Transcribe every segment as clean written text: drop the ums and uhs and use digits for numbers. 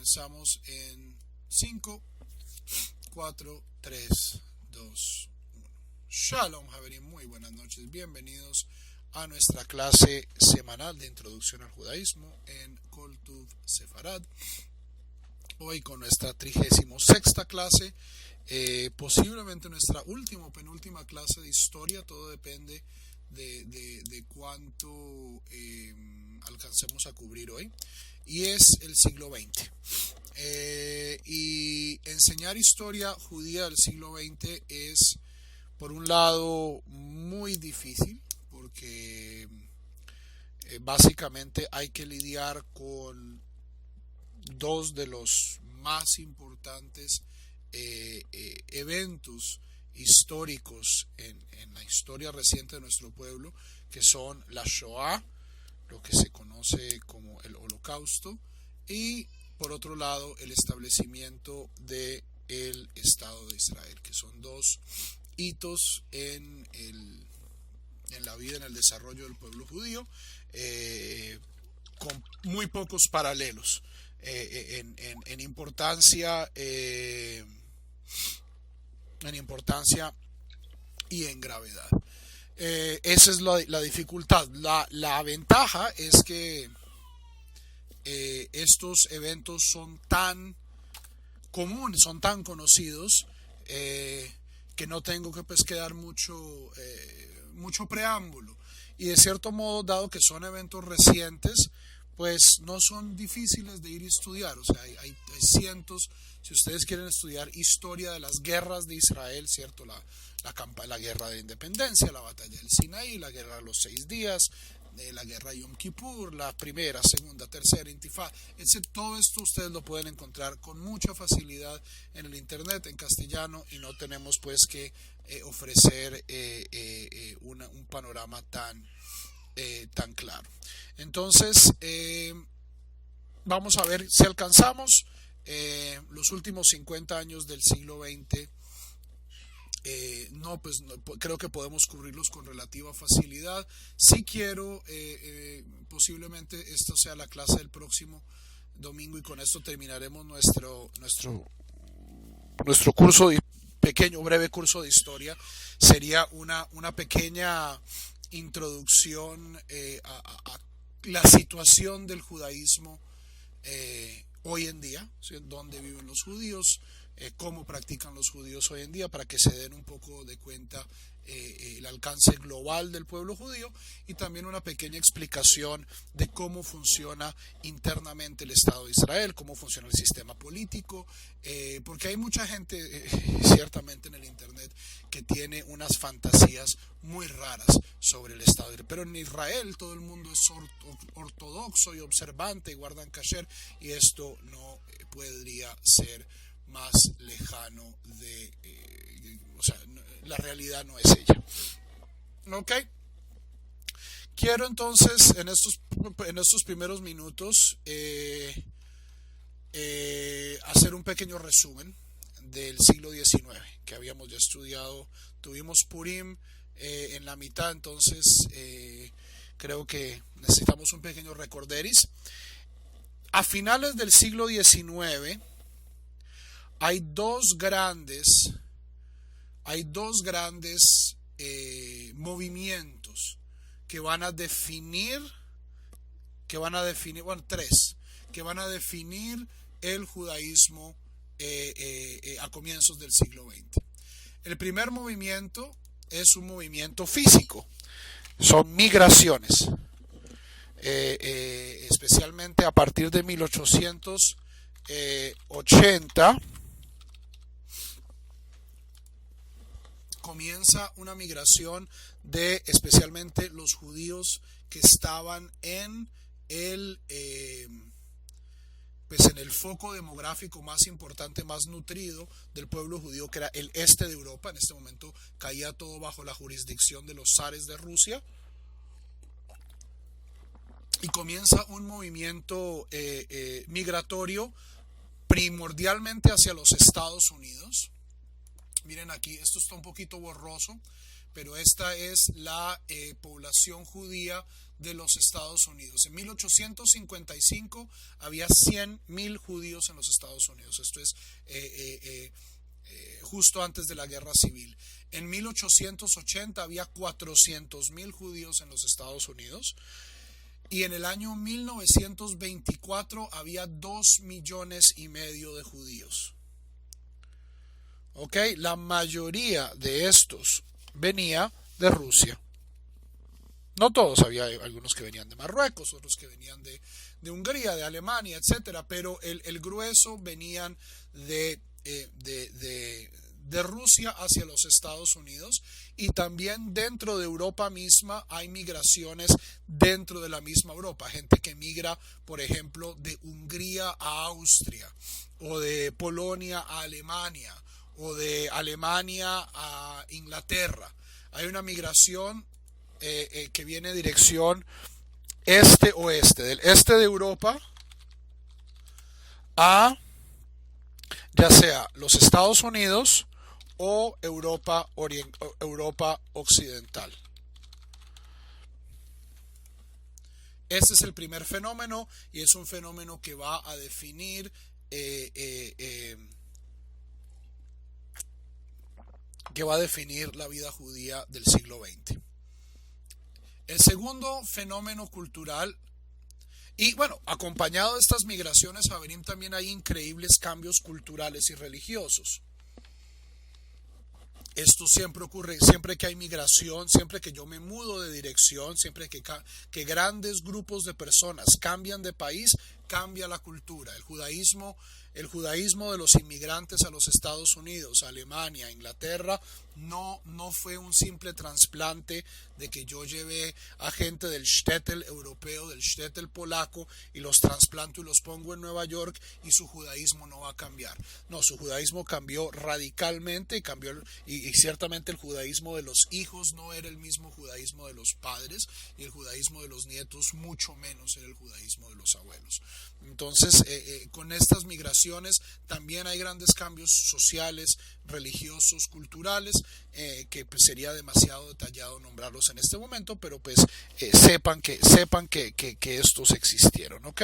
Comenzamos en 5, 4, 3, 2, 1. Shalom, Javerín, muy buenas noches. Bienvenidos a nuestra clase semanal de Introducción al Judaísmo en Kol Tuv Sefarad. Hoy con nuestra 36ª clase, posiblemente nuestra penúltima clase de historia. Todo depende de cuánto alcancemos a cubrir hoy. Y es el siglo XX. Y enseñar historia judía del siglo XX es, por un lado, muy difícil, porque básicamente hay que lidiar con dos de los más importantes eventos históricos en la historia reciente de nuestro pueblo, que son la Shoah, lo que se conoce como el Holocausto, y por otro lado el establecimiento del Estado de Israel, que son dos hitos en la vida, en el desarrollo del pueblo judío, con muy pocos paralelos en importancia y en gravedad. Esa es la dificultad. La ventaja es que estos eventos son tan comunes, son tan conocidos, que no tengo que dar mucho preámbulo. Y de cierto modo, dado que son eventos recientes, pues no son difíciles de ir a estudiar. O sea, hay cientos. Si ustedes quieren estudiar historia de las guerras de Israel, ¿cierto? La guerra de la independencia, la batalla del Sinaí, la guerra de los 6 días, la guerra de Yom Kippur, la primera, segunda, tercera intifada, todo esto ustedes lo pueden encontrar con mucha facilidad en el internet, en castellano, y no tenemos pues que ofrecer un panorama tan claro. Entonces, vamos a ver si alcanzamos los últimos 50 años del siglo XX. No, creo que podemos cubrirlos con relativa facilidad. Si quiero, posiblemente esta sea la clase del próximo domingo, y con esto terminaremos nuestro curso, breve curso de historia. Sería una pequeña introducción a la situación del judaísmo hoy en día, ¿sí? Dónde viven los judíos, cómo practican los judíos hoy en día, para que se den un poco de cuenta el alcance global del pueblo judío, y también una pequeña explicación de cómo funciona internamente el Estado de Israel, cómo funciona el sistema político, porque hay mucha gente ciertamente en el internet que tiene unas fantasías muy raras sobre el Estado de Israel. Pero en Israel todo el mundo es ortodoxo y observante y guardan kasher, y esto no podría ser más lejano la realidad no es ella. ¿Ok? Quiero entonces en estos primeros minutos hacer un pequeño resumen del siglo XIX que habíamos ya estudiado. Tuvimos Purim en la mitad, entonces creo que necesitamos un pequeño recorderis. A finales del siglo XIX hay dos grandes movimientos que van a definir, tres, que van a definir el judaísmo a comienzos del siglo XX. El primer movimiento es un movimiento físico, son migraciones, especialmente a partir de 1880. Comienza una migración de especialmente los judíos que estaban en el foco demográfico más importante, más nutrido del pueblo judío, que era el este de Europa. En este momento caía todo bajo la jurisdicción de los zares de Rusia, y comienza un movimiento migratorio primordialmente hacia los Estados Unidos. Miren aquí, esto está un poquito borroso, pero esta es la población judía de los Estados Unidos. En 1855 había 100.000 judíos en los Estados Unidos. Esto es justo antes de la Guerra Civil. En 1880 había 400.000 judíos en los Estados Unidos. Y en el año 1924 había 2,5 millones de judíos. ¿Ok? La mayoría de estos venía de Rusia. No todos, había algunos que venían de Marruecos, otros que venían de Hungría, de Alemania, etcétera, pero el grueso venían de Rusia hacia los Estados Unidos, y también dentro de Europa misma hay migraciones dentro de la misma Europa, gente que migra, por ejemplo, de Hungría a Austria, o de Polonia a Alemania, o de Alemania a Inglaterra. Hay una migración que viene en dirección este-oeste, del este de Europa a ya sea los Estados Unidos o Europa occidental. Este es el primer fenómeno, y es un fenómeno que va a definir la vida judía del siglo XX. El segundo fenómeno cultural, y bueno, acompañado de estas migraciones, Haverim, también hay increíbles cambios culturales y religiosos. Esto siempre ocurre, siempre que hay migración, siempre que yo me mudo de dirección, siempre que grandes grupos de personas cambian de país, cambia la cultura. El judaísmo de los inmigrantes a los Estados Unidos, a Alemania, a Inglaterra, no fue un simple trasplante de que yo llevé a gente del shtetl europeo, del shtetl polaco, y los trasplanto y los pongo en Nueva York y su judaísmo no va a cambiar. No, su judaísmo cambió radicalmente, y ciertamente el judaísmo de los hijos no era el mismo judaísmo de los padres, y el judaísmo de los nietos mucho menos era el judaísmo de los abuelos. Entonces, con estas migraciones también hay grandes cambios sociales, religiosos, culturales, que pues sería demasiado detallado nombrarlos en este momento, pero pues sepan que estos existieron, ¿ok?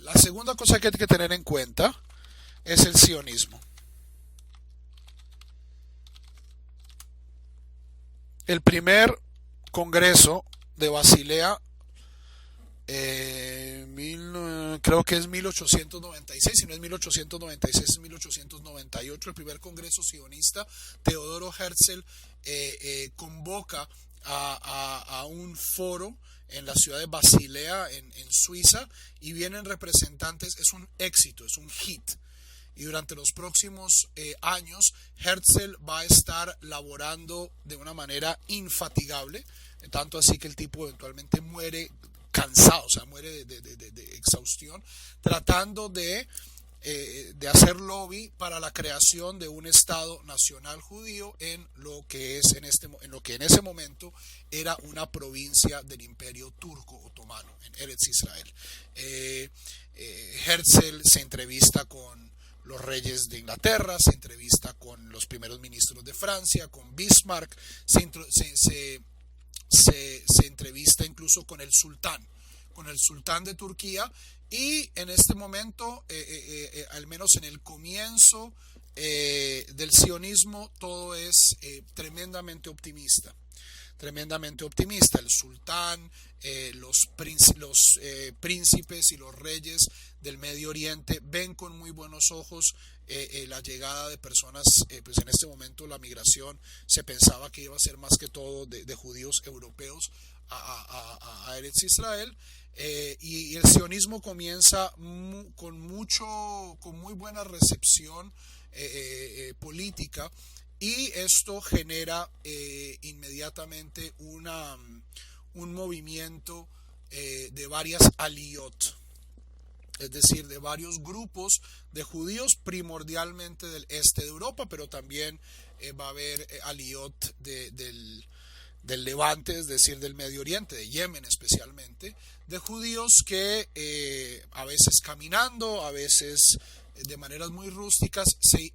La segunda cosa que hay que tener en cuenta es el sionismo. El primer congreso de Basilea, creo que es 1896, si no es 1896 es 1898, el primer congreso sionista. Teodoro Herzl convoca a un foro en la ciudad de Basilea, en Suiza, y vienen representantes. Es un éxito, es un hit. Y durante los próximos años, Herzl va a estar laborando de una manera infatigable, tanto así que el tipo eventualmente muere cansado, o sea, muere de exhaustión, tratando de hacer lobby para la creación de un Estado nacional judío en lo que en ese momento era una provincia del Imperio Turco Otomano, en Eretz Israel. Herzl se entrevista con los reyes de Inglaterra, se entrevista con los primeros ministros de Francia, con Bismarck, se entrevista incluso con el sultán de Turquía, y en este momento, al menos en el comienzo del sionismo, todo es tremendamente optimista. El sultán, los príncipes y los reyes del Medio Oriente ven con muy buenos ojos la llegada de personas, pues en este momento la migración se pensaba que iba a ser más que todo de judíos europeos a Eretz Israel, y el sionismo comienza con muy buena recepción política, y esto genera inmediatamente un movimiento de varias aliyot, es decir, de varios grupos de judíos, primordialmente del este de Europa, pero también va a haber aliyot del Levante, es decir, del Medio Oriente, de Yemen especialmente, de judíos que a veces caminando, a veces de maneras muy rústicas, se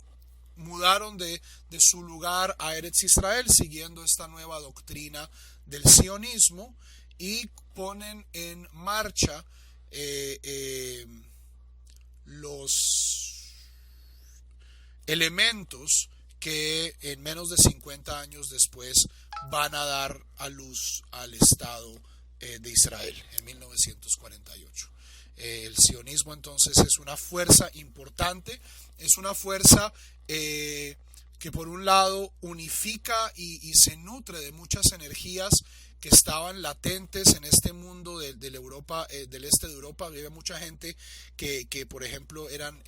mudaron de su lugar a Eretz Israel siguiendo esta nueva doctrina del sionismo y ponen en marcha los elementos que en menos de 50 años después van a dar a luz al Estado de Israel en 1948. El sionismo entonces es una fuerza importante, es una fuerza que por un lado unifica y se nutre de muchas energías que estaban latentes en este mundo de Europa, del este de Europa. Había mucha gente que por ejemplo eran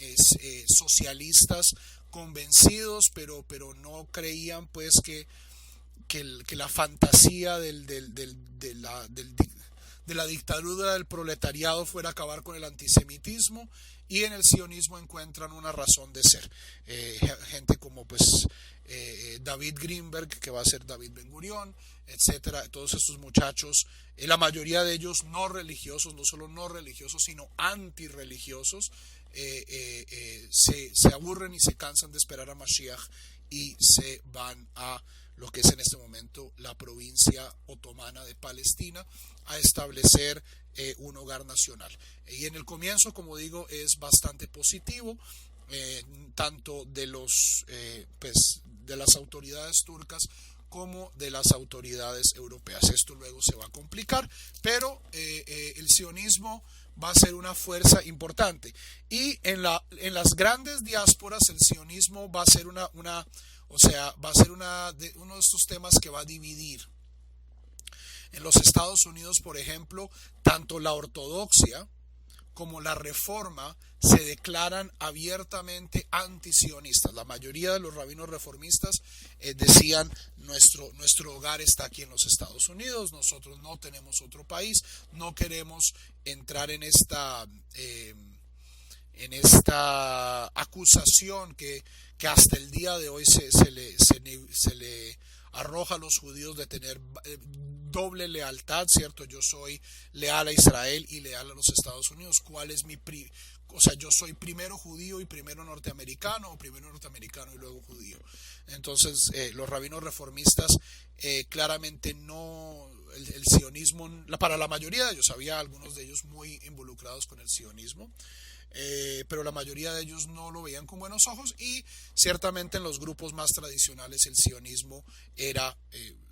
socialistas convencidos, pero no creían pues que la fantasía de la dictadura del proletariado fuera a acabar con el antisemitismo, y en el sionismo encuentran una razón de ser. Gente como pues David Greenberg, que va a ser David Ben Gurión, etcétera. Todos estos muchachos, la mayoría de ellos no religiosos, no solo no religiosos, sino antirreligiosos, se aburren y se cansan de esperar a Mashiach y se van a lo que es en este momento la provincia otomana de Palestina a establecer un hogar nacional. Y en el comienzo, como digo, es bastante positivo, tanto de de las autoridades turcas como de las autoridades europeas. Esto luego se va a complicar, pero el sionismo va a ser una fuerza importante, y en las grandes diásporas el sionismo va a ser uno de estos temas que va a dividir. En los Estados Unidos, por ejemplo, tanto la ortodoxia como la reforma se declaran abiertamente antisionistas. La mayoría de los rabinos reformistas decían: nuestro hogar está aquí en los Estados Unidos, nosotros no tenemos otro país, no queremos entrar en esta acusación que hasta el día de hoy se le arroja a los judíos de tener doble lealtad, ¿cierto? Yo soy leal a Israel y leal a los Estados Unidos. ¿Cuál es yo soy primero judío y primero norteamericano, o primero norteamericano y luego judío? Entonces, los rabinos reformistas claramente no, el sionismo, para la mayoría de ellos, había algunos de ellos muy involucrados con el sionismo, pero la mayoría de ellos no lo veían con buenos ojos, y ciertamente en los grupos más tradicionales el sionismo era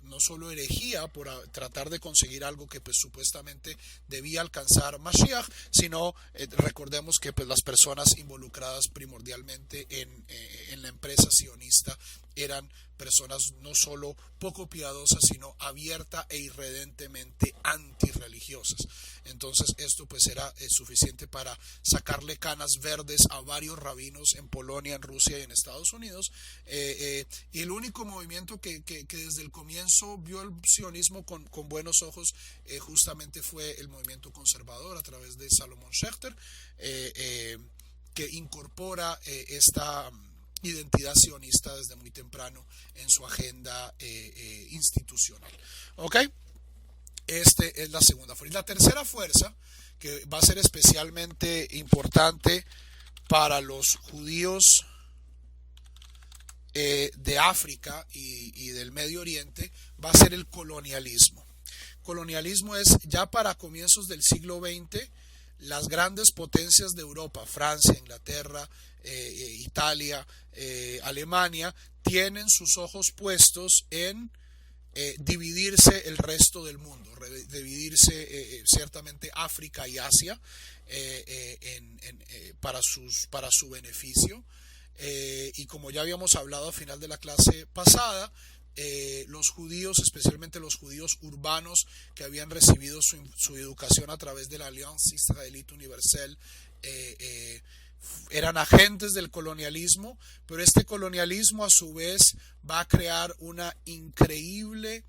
no solo herejía por tratar de conseguir algo que pues supuestamente debía alcanzar Mashiach, sino recordemos que pues las personas involucradas primordialmente en la empresa sionista eran personas no solo poco piadosas, sino abierta e irredentemente antirreligiosas. Entonces esto pues era suficiente para sacarle canas verdes a varios rabinos en Polonia, en Rusia y en Estados Unidos, y el único movimiento que desde el comienzo vio el sionismo con buenos ojos justamente fue el movimiento conservador a través de Salomón Schechter, que incorpora esta identidad sionista desde muy temprano en su agenda institucional. ¿Ok? Esta es la segunda fuerza. Y la tercera fuerza, que va a ser especialmente importante para los judíos de África y del Medio Oriente, va a ser el colonialismo. Colonialismo es ya para comienzos del siglo XX. Las grandes potencias de Europa, Francia, Inglaterra, Italia, Alemania, tienen sus ojos puestos en dividirse el resto del mundo, dividirse ciertamente África y Asia para su beneficio. Y como ya habíamos hablado al final de la clase pasada, los judíos, especialmente los judíos urbanos que habían recibido su educación a través de la Alianza Israelita Universal, eran agentes del colonialismo, pero este colonialismo a su vez va a crear un increíble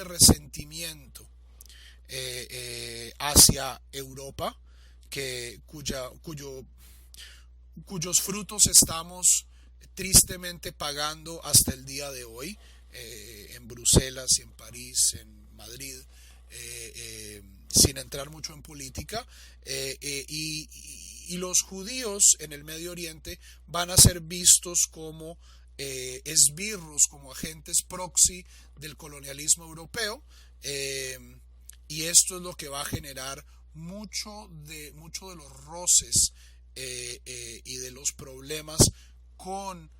resentimiento hacia Europa, cuyos frutos estamos tristemente pagando hasta el día de hoy, en Bruselas, en París, en Madrid, sin entrar mucho en política, y y los judíos en el Medio Oriente van a ser vistos como esbirros, como agentes proxy del colonialismo europeo, y esto es lo que va a generar mucho de los roces y de los problemas con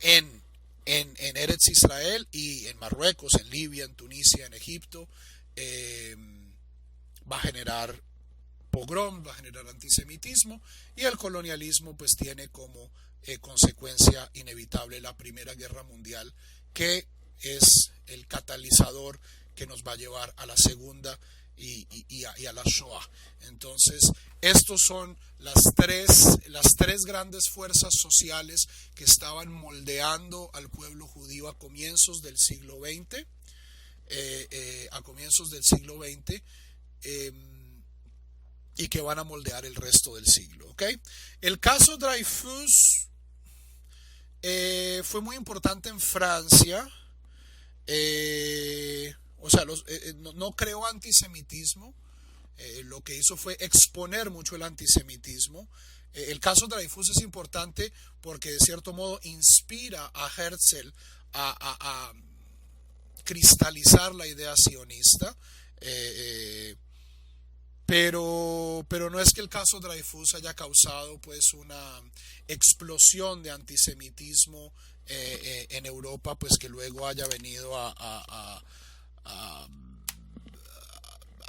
en, en Eretz Israel y en Marruecos, en Libia, en Tunisia, en Egipto. Va a generar pogrom, va a generar antisemitismo, y el colonialismo pues tiene como consecuencia inevitable la Primera Guerra Mundial, que es el catalizador que nos va a llevar a la Segunda y a la Shoah. Entonces, estos son las tres grandes fuerzas sociales que estaban moldeando al pueblo judío a comienzos del siglo XX. Y que van a moldear el resto del siglo. ¿Okay? El caso Dreyfus fue muy importante en Francia. O sea, no creó antisemitismo. Lo que hizo fue exponer mucho el antisemitismo. El caso Dreyfus es importante porque de cierto modo inspira a Herzl a cristalizar la idea sionista. Pero no es que el caso Dreyfus haya causado pues una explosión de antisemitismo en Europa, pues que luego haya venido a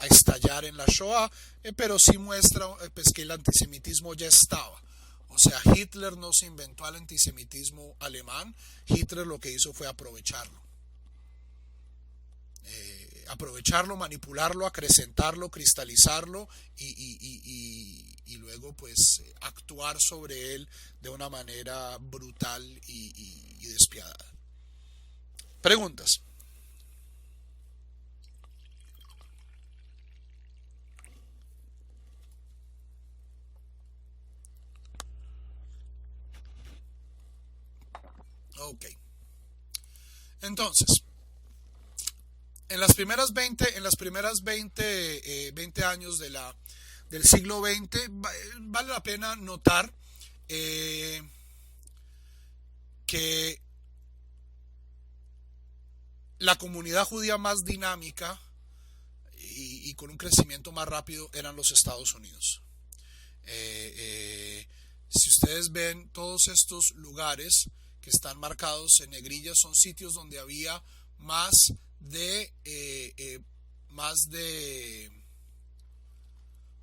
estallar en la Shoah, pero sí muestra pues que el antisemitismo ya estaba. O sea, Hitler no se inventó el antisemitismo alemán, Hitler lo que hizo fue aprovecharlo, manipularlo, acrecentarlo, cristalizarlo y luego pues actuar sobre él de una manera brutal y despiadada. Preguntas. Ok. Entonces, en las primeras 20 años del siglo XX, vale la pena notar que la comunidad judía más dinámica y con un crecimiento más rápido eran los Estados Unidos. Si ustedes ven todos estos lugares que están marcados en negrilla, son sitios donde había más de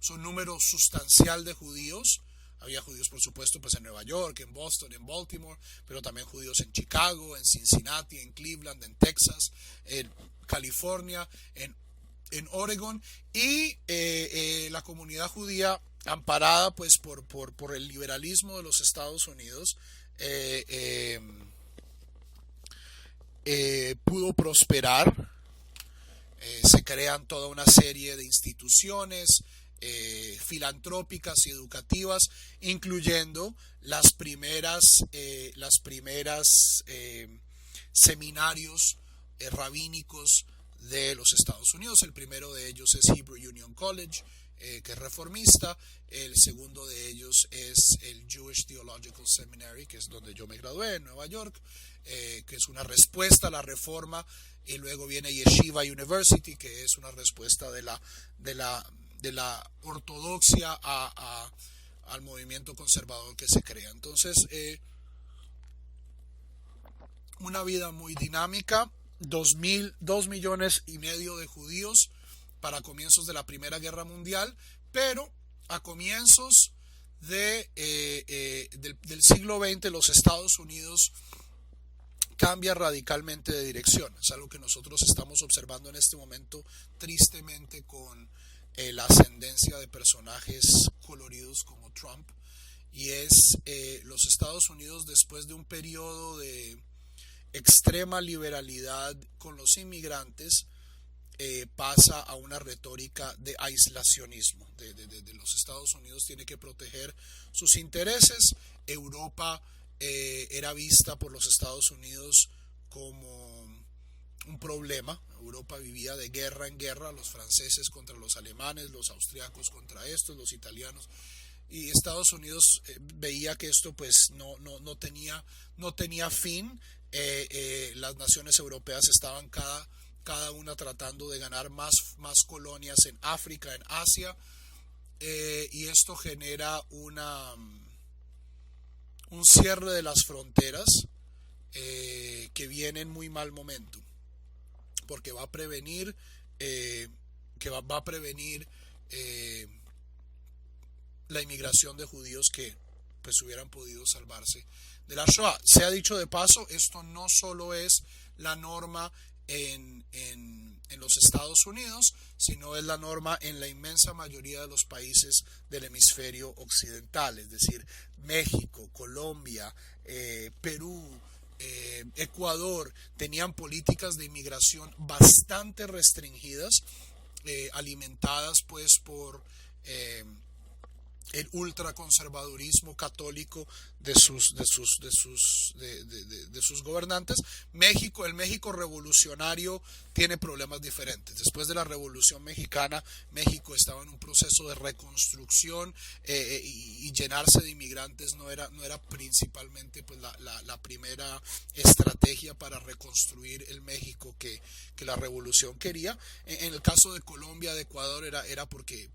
un número sustancial de judíos. Había judíos, por supuesto, pues en Nueva York, en Boston, en Baltimore, pero también judíos en Chicago, en Cincinnati, en Cleveland, en Texas, en California, en Oregon, y la comunidad judía amparada pues por el liberalismo de los Estados Unidos pudo prosperar. Se crean toda una serie de instituciones filantrópicas y educativas, incluyendo las primeras seminarios rabínicos de los Estados Unidos. El primero de ellos es Hebrew Union College, que es reformista. El segundo de ellos es el Jewish Theological Seminary, que es donde yo me gradué, en Nueva York, que es una respuesta a la reforma. Y luego viene Yeshiva University, que es una respuesta de la ortodoxia al movimiento conservador que se crea. Entonces, una vida muy dinámica. 2 millones y medio de judíos para comienzos de la Primera Guerra Mundial, pero a comienzos del siglo XX los Estados Unidos cambia radicalmente de dirección. Es algo que nosotros estamos observando en este momento tristemente con la ascendencia de personajes coloridos como Trump, y es los Estados Unidos, después de un periodo de extrema liberalidad con los inmigrantes, pasa a una retórica de aislacionismo. De los Estados Unidos tiene que proteger sus intereses. Europa era vista por los Estados Unidos como un problema. Europa vivía de guerra en guerra, los franceses contra los alemanes, los austriacos contra estos, los italianos. y Estados Unidos veía que esto pues no tenía fin. Las naciones europeas estaban cada una tratando de ganar más colonias en África, en Asia, y esto genera un cierre de las fronteras que viene en muy mal momento, porque va a prevenir va a prevenir la inmigración de judíos que pues hubieran podido salvarse de la Shoah. Se ha dicho de paso, esto no solo es la norma en los Estados Unidos, sino es la norma en la inmensa mayoría de los países del hemisferio occidental, es decir, México, Colombia, Perú, Ecuador, tenían políticas de inmigración bastante restringidas, alimentadas pues por el ultraconservadurismo católico de sus gobernantes. El México revolucionario tiene problemas diferentes. Después de la Revolución Mexicana, México estaba en un proceso de reconstrucción, y llenarse de inmigrantes no era principalmente pues la primera estrategia para reconstruir el México que la revolución quería. En el caso de Colombia, de Ecuador, era porque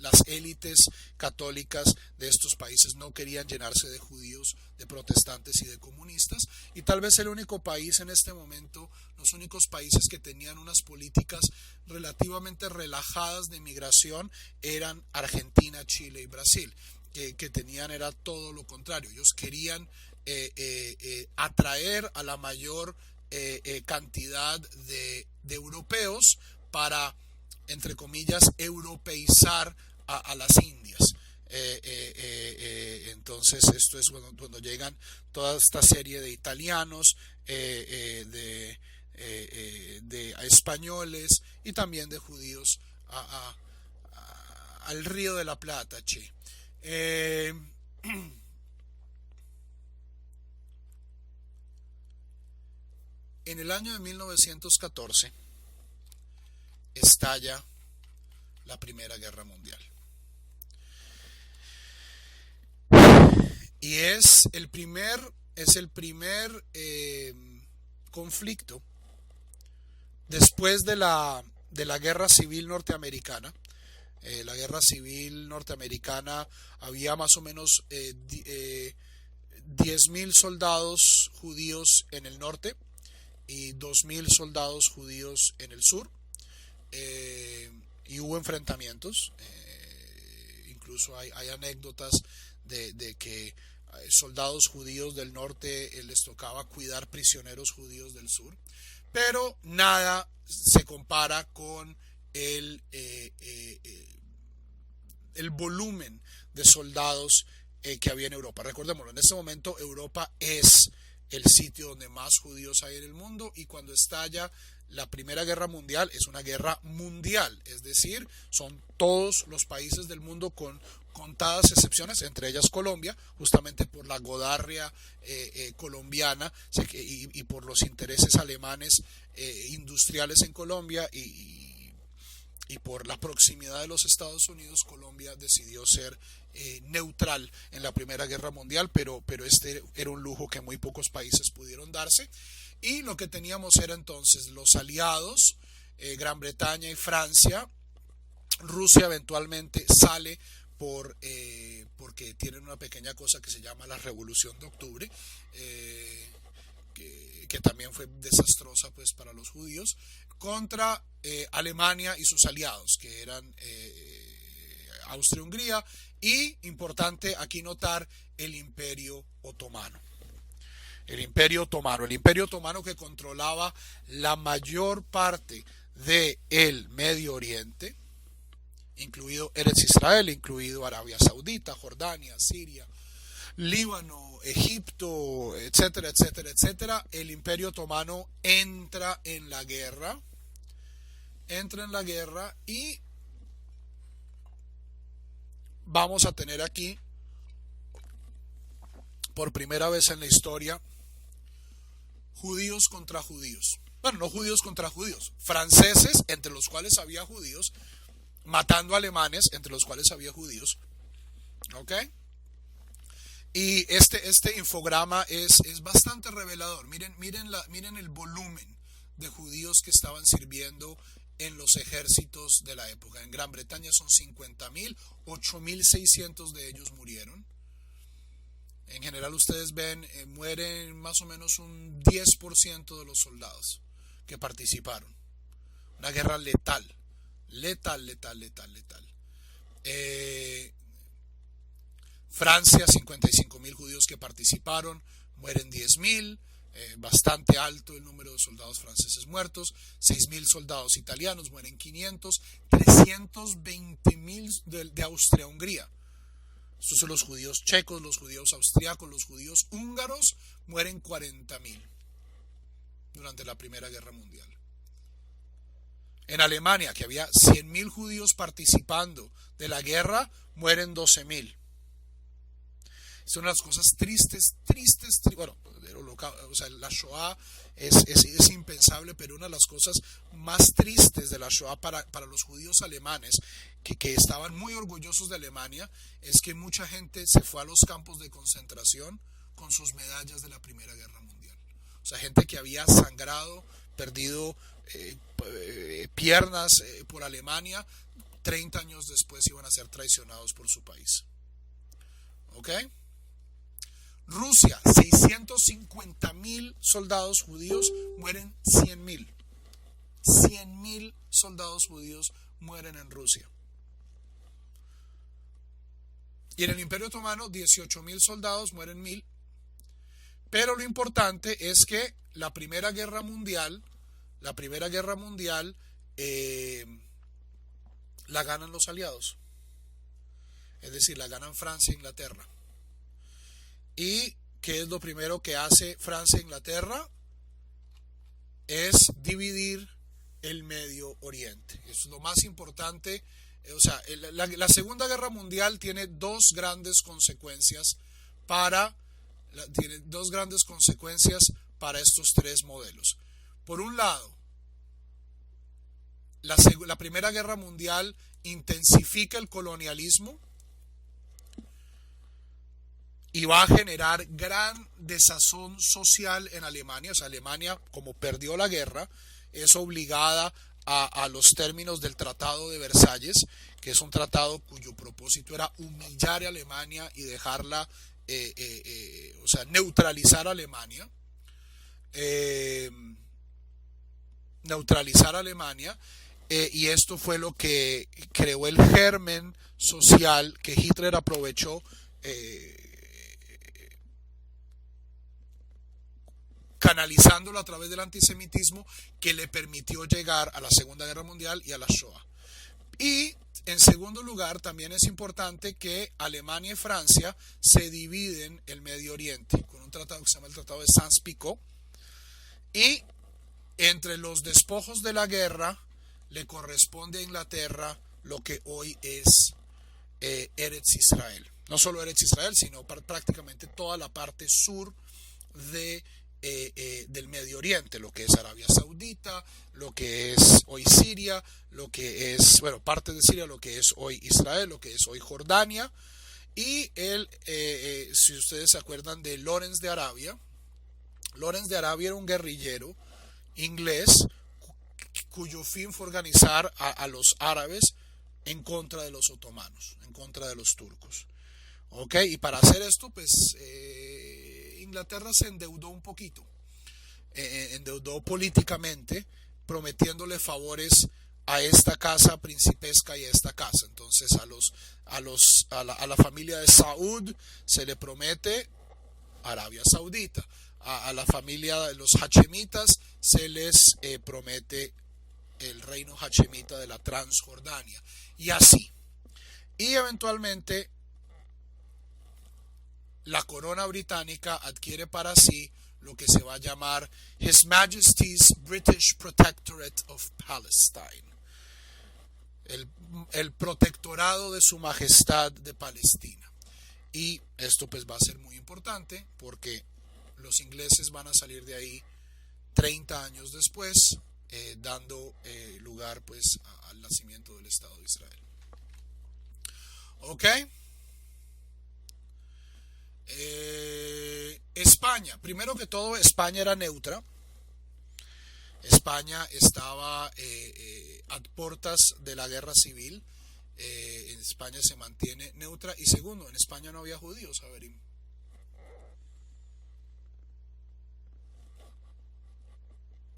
las élites católicas de estos países no querían llenarse de judíos, de protestantes y de comunistas, y tal vez el único país en este momento, los únicos países que tenían unas políticas relativamente relajadas de inmigración eran Argentina, Chile y Brasil, que tenían era todo lo contrario. Ellos querían atraer a la mayor cantidad de europeos para, entre comillas, europeizar a las Indias. Entonces esto es cuando llegan toda esta serie de italianos, de españoles y también de judíos al Río de la Plata. En el año de 1914 estalla la Primera Guerra Mundial. Y es el primer conflicto después de la Guerra Civil Norteamericana. La Guerra Civil Norteamericana había más o menos 10.000 soldados judíos en el norte y 2.000 soldados judíos en el sur. Y hubo enfrentamientos, incluso hay anécdotas de que soldados judíos del norte les tocaba cuidar prisioneros judíos del sur, pero nada se compara con el volumen de soldados que había en Europa. Recordémoslo, en este momento Europa es el sitio donde más judíos hay en el mundo, y cuando estalla la Primera Guerra Mundial es una guerra mundial, es decir, son todos los países del mundo con contadas excepciones, entre ellas Colombia, justamente por la godarria colombiana y por los intereses alemanes industriales en Colombia y por la proximidad de los Estados Unidos. Colombia decidió ser neutral en la Primera Guerra Mundial, pero este era un lujo que muy pocos países pudieron darse. Y lo que teníamos era entonces los aliados, Gran Bretaña y Francia. Rusia eventualmente sale porque tienen una pequeña cosa que se llama la Revolución de Octubre, que también fue desastrosa pues para los judíos, contra Alemania y sus aliados, que eran Austria-Hungría y, importante aquí notar, el Imperio Otomano. El Imperio Otomano que controlaba la mayor parte del Medio Oriente, incluido Eretz Israel, incluido Arabia Saudita, Jordania, Siria, Líbano, Egipto, etcétera, etcétera, etcétera. El Imperio Otomano entra en la guerra y vamos a tener aquí, por primera vez en la historia, judíos contra judíos. Bueno, no judíos contra judíos, franceses, entre los cuales había judíos, matando alemanes, entre los cuales había judíos. ¿Ok? Y este infograma es bastante revelador. Miren el volumen de judíos que estaban sirviendo en los ejércitos de la época. En Gran Bretaña son 50.000, 8.600 de ellos murieron. En general ustedes ven, mueren más o menos un 10% de los soldados que participaron. Una guerra letal, letal, letal, letal, letal. Francia, 55.000 judíos que participaron, mueren 10.000, bastante alto el número de soldados franceses muertos. 6.000 soldados italianos, mueren 500, 320.000 de Austria-Hungría. Estos son los judíos checos, los judíos austriacos, los judíos húngaros, mueren 40.000 durante la Primera Guerra Mundial. En Alemania, que había 100.000 judíos participando de la guerra, mueren 12.000. Son las cosas tristes. Bueno, o sea, la Shoah es impensable, pero una de las cosas más tristes de la Shoah para los judíos alemanes, que estaban muy orgullosos de Alemania, es que mucha gente se fue a los campos de concentración con sus medallas de la Primera Guerra Mundial. O sea, gente que había sangrado, perdido piernas por Alemania, 30 años después iban a ser traicionados por su país. ¿Ok? Rusia, 650.000 soldados judíos, mueren 100.000. 100.000 soldados judíos mueren en Rusia. Y en el Imperio Otomano, 18.000 soldados, mueren 1.000. Pero lo importante es que la Primera Guerra Mundial la ganan los aliados. Es decir, la ganan Francia e Inglaterra. ¿Y qué es lo primero que hace Francia e Inglaterra? Es dividir el Medio Oriente. Eso es lo más importante. O sea, la Segunda Guerra Mundial tiene dos grandes consecuencias para estos tres modelos. Por un lado, la Primera Guerra Mundial intensifica el colonialismo y va a generar gran desazón social en Alemania. O sea, Alemania, como perdió la guerra, es obligada a los términos del Tratado de Versalles, que es un tratado cuyo propósito era humillar a Alemania y dejarla, o sea, neutralizar a Alemania. Y esto fue lo que creó el germen social que Hitler aprovechó, canalizándolo a través del antisemitismo, que le permitió llegar a la Segunda Guerra Mundial y a la Shoah. Y en segundo lugar, también es importante que Alemania y Francia se dividen el Medio Oriente con un tratado que se llama el Tratado de Sykes-Picot, y entre los despojos de la guerra le corresponde a Inglaterra lo que hoy es Eretz Israel. No solo Eretz Israel, sino prácticamente toda la parte sur del Medio Oriente, lo que es Arabia Saudita, lo que es hoy Siria, lo que es, bueno, parte de Siria, lo que es hoy Israel, lo que es hoy Jordania, y si ustedes se acuerdan de Lawrence de Arabia era un guerrillero inglés cuyo fin fue organizar a los árabes en contra de los otomanos, en contra de los turcos. ¿Ok? Y para hacer esto, pues Inglaterra se endeudó un poquito, endeudó políticamente, prometiéndole favores a esta casa principesca y a esta casa. Entonces a la familia de Saud se le promete Arabia Saudita, a la familia de los hachemitas se les promete el reino hachemita de la Transjordania, y así. Y eventualmente la corona británica adquiere para sí lo que se va a llamar His Majesty's British Protectorate of Palestine, el protectorado de su majestad de Palestina. Y esto pues va a ser muy importante porque los ingleses van a salir de ahí 30 años después, dando lugar pues al nacimiento del Estado de Israel. ¿Ok? España, primero que todo, España era neutra. España estaba a puertas de la guerra civil. En España se mantiene neutra. Y segundo, en España no había judíos, Averín.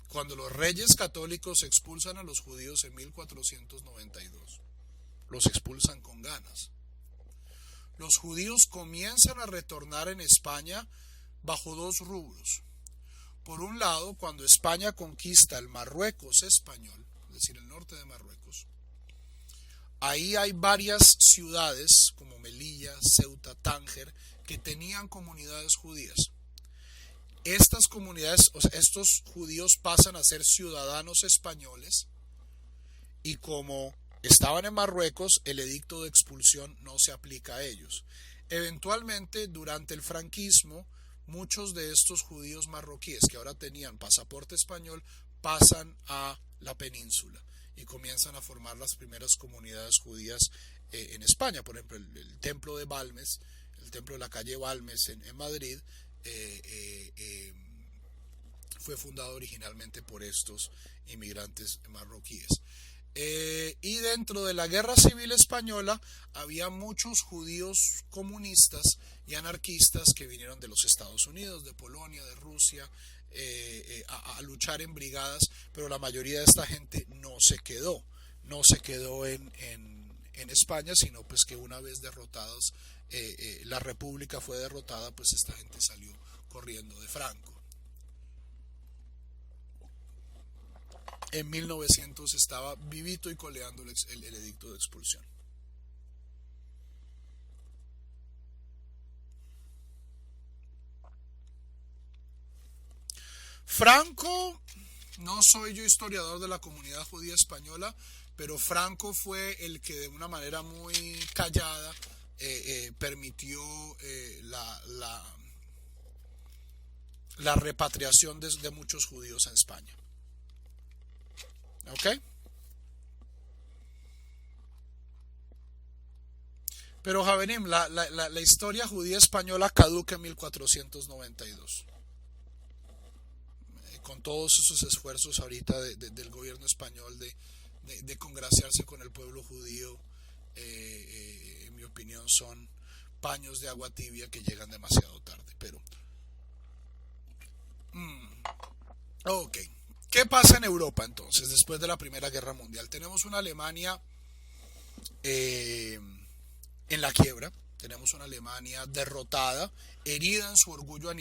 Cuando los reyes católicos expulsan a los judíos en 1492, los expulsan con ganas. Los judíos comienzan a retornar en España bajo dos rubros. Por un lado, cuando España conquista el Marruecos español, es decir, el norte de Marruecos, ahí hay varias ciudades como Melilla, Ceuta, Tánger, que tenían comunidades judías. Estas comunidades, o sea, estos judíos pasan a ser ciudadanos españoles y como estaban en Marruecos, el edicto de expulsión no se aplica a ellos. Eventualmente, durante el franquismo, muchos de estos judíos marroquíes que ahora tenían pasaporte español pasan a la península y comienzan a formar las primeras comunidades judías en España. Por ejemplo, el templo de Balmes, el templo de la calle Balmes en Madrid, fue fundado originalmente por estos inmigrantes marroquíes. Y dentro de la guerra civil española había muchos judíos comunistas y anarquistas que vinieron de los Estados Unidos, de Polonia, de Rusia, a luchar en brigadas, pero la mayoría de esta gente no se quedó en España, sino pues que una vez derrotados, la república fue derrotada, pues esta gente salió corriendo de Franco. En 1900 estaba vivito y coleando el edicto de expulsión. Franco, no soy yo historiador de la comunidad judía española, pero Franco fue el que de una manera muy callada permitió la repatriación de muchos judíos a España. ¿Ok? Pero Javerim, la historia judía española caduca en 1492. Con todos esos esfuerzos ahorita del gobierno español de congraciarse con el pueblo judío, en mi opinión son paños de agua tibia que llegan demasiado tarde. Pero, ok. ¿Qué pasa en Europa entonces después de la Primera Guerra Mundial? Tenemos una Alemania eh, en la quiebra, tenemos una Alemania derrotada, herida en su orgullo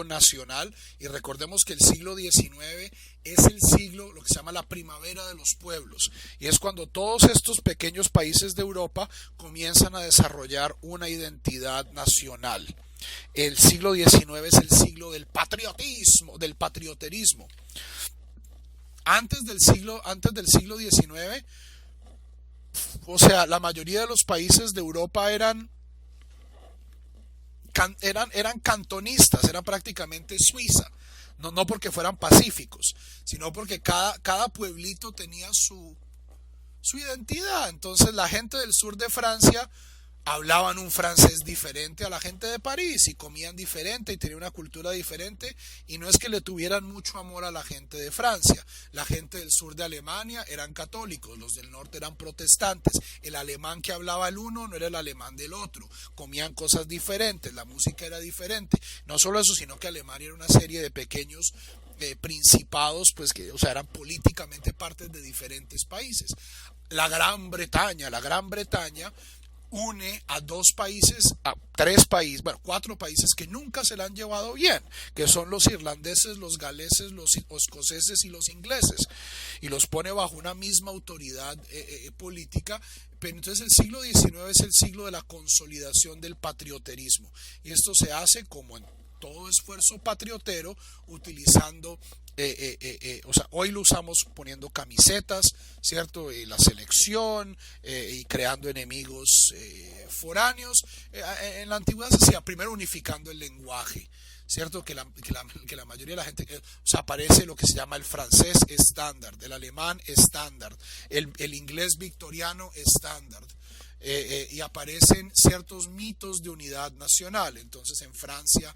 nacional, y recordemos que el siglo XIX es el siglo, lo que se llama la primavera de los pueblos, y es cuando todos estos pequeños países de Europa comienzan a desarrollar una identidad nacional. El siglo XIX es el siglo del patriotismo, del patrioterismo. Antes del siglo XIX, o sea, la mayoría de los países de Europa eran cantonistas, eran prácticamente Suiza. No porque fueran pacíficos, sino porque cada pueblito tenía su identidad. Entonces la gente del sur de Francia hablaban un francés diferente a la gente de París y comían diferente y tenían una cultura diferente, y no es que le tuvieran mucho amor a la gente de Francia. La gente del sur de Alemania eran católicos, los del norte eran protestantes, el alemán que hablaba el uno no era el alemán del otro, comían cosas diferentes, la música era diferente. No solo eso, sino que Alemania era una serie de pequeños principados, pues que, o sea, eran políticamente partes de diferentes países. La Gran Bretaña une a dos países, a tres países, bueno, cuatro países que nunca se la han llevado bien, que son los irlandeses, los galeses, los escoceses y los ingleses, y los pone bajo una misma autoridad política. Pero entonces el siglo XIX es el siglo de la consolidación del patrioterismo, y esto se hace como en todo esfuerzo patriotero, utilizando o sea, hoy lo usamos poniendo camisetas, ¿cierto? Y la selección y creando enemigos foráneos. En la antigüedad se hacía primero unificando el lenguaje. ¿Cierto? Que la mayoría de la gente, o sea, aparece lo que se llama el francés estándar, el alemán estándar, el inglés victoriano estándar, y aparecen ciertos mitos de unidad nacional. Entonces en Francia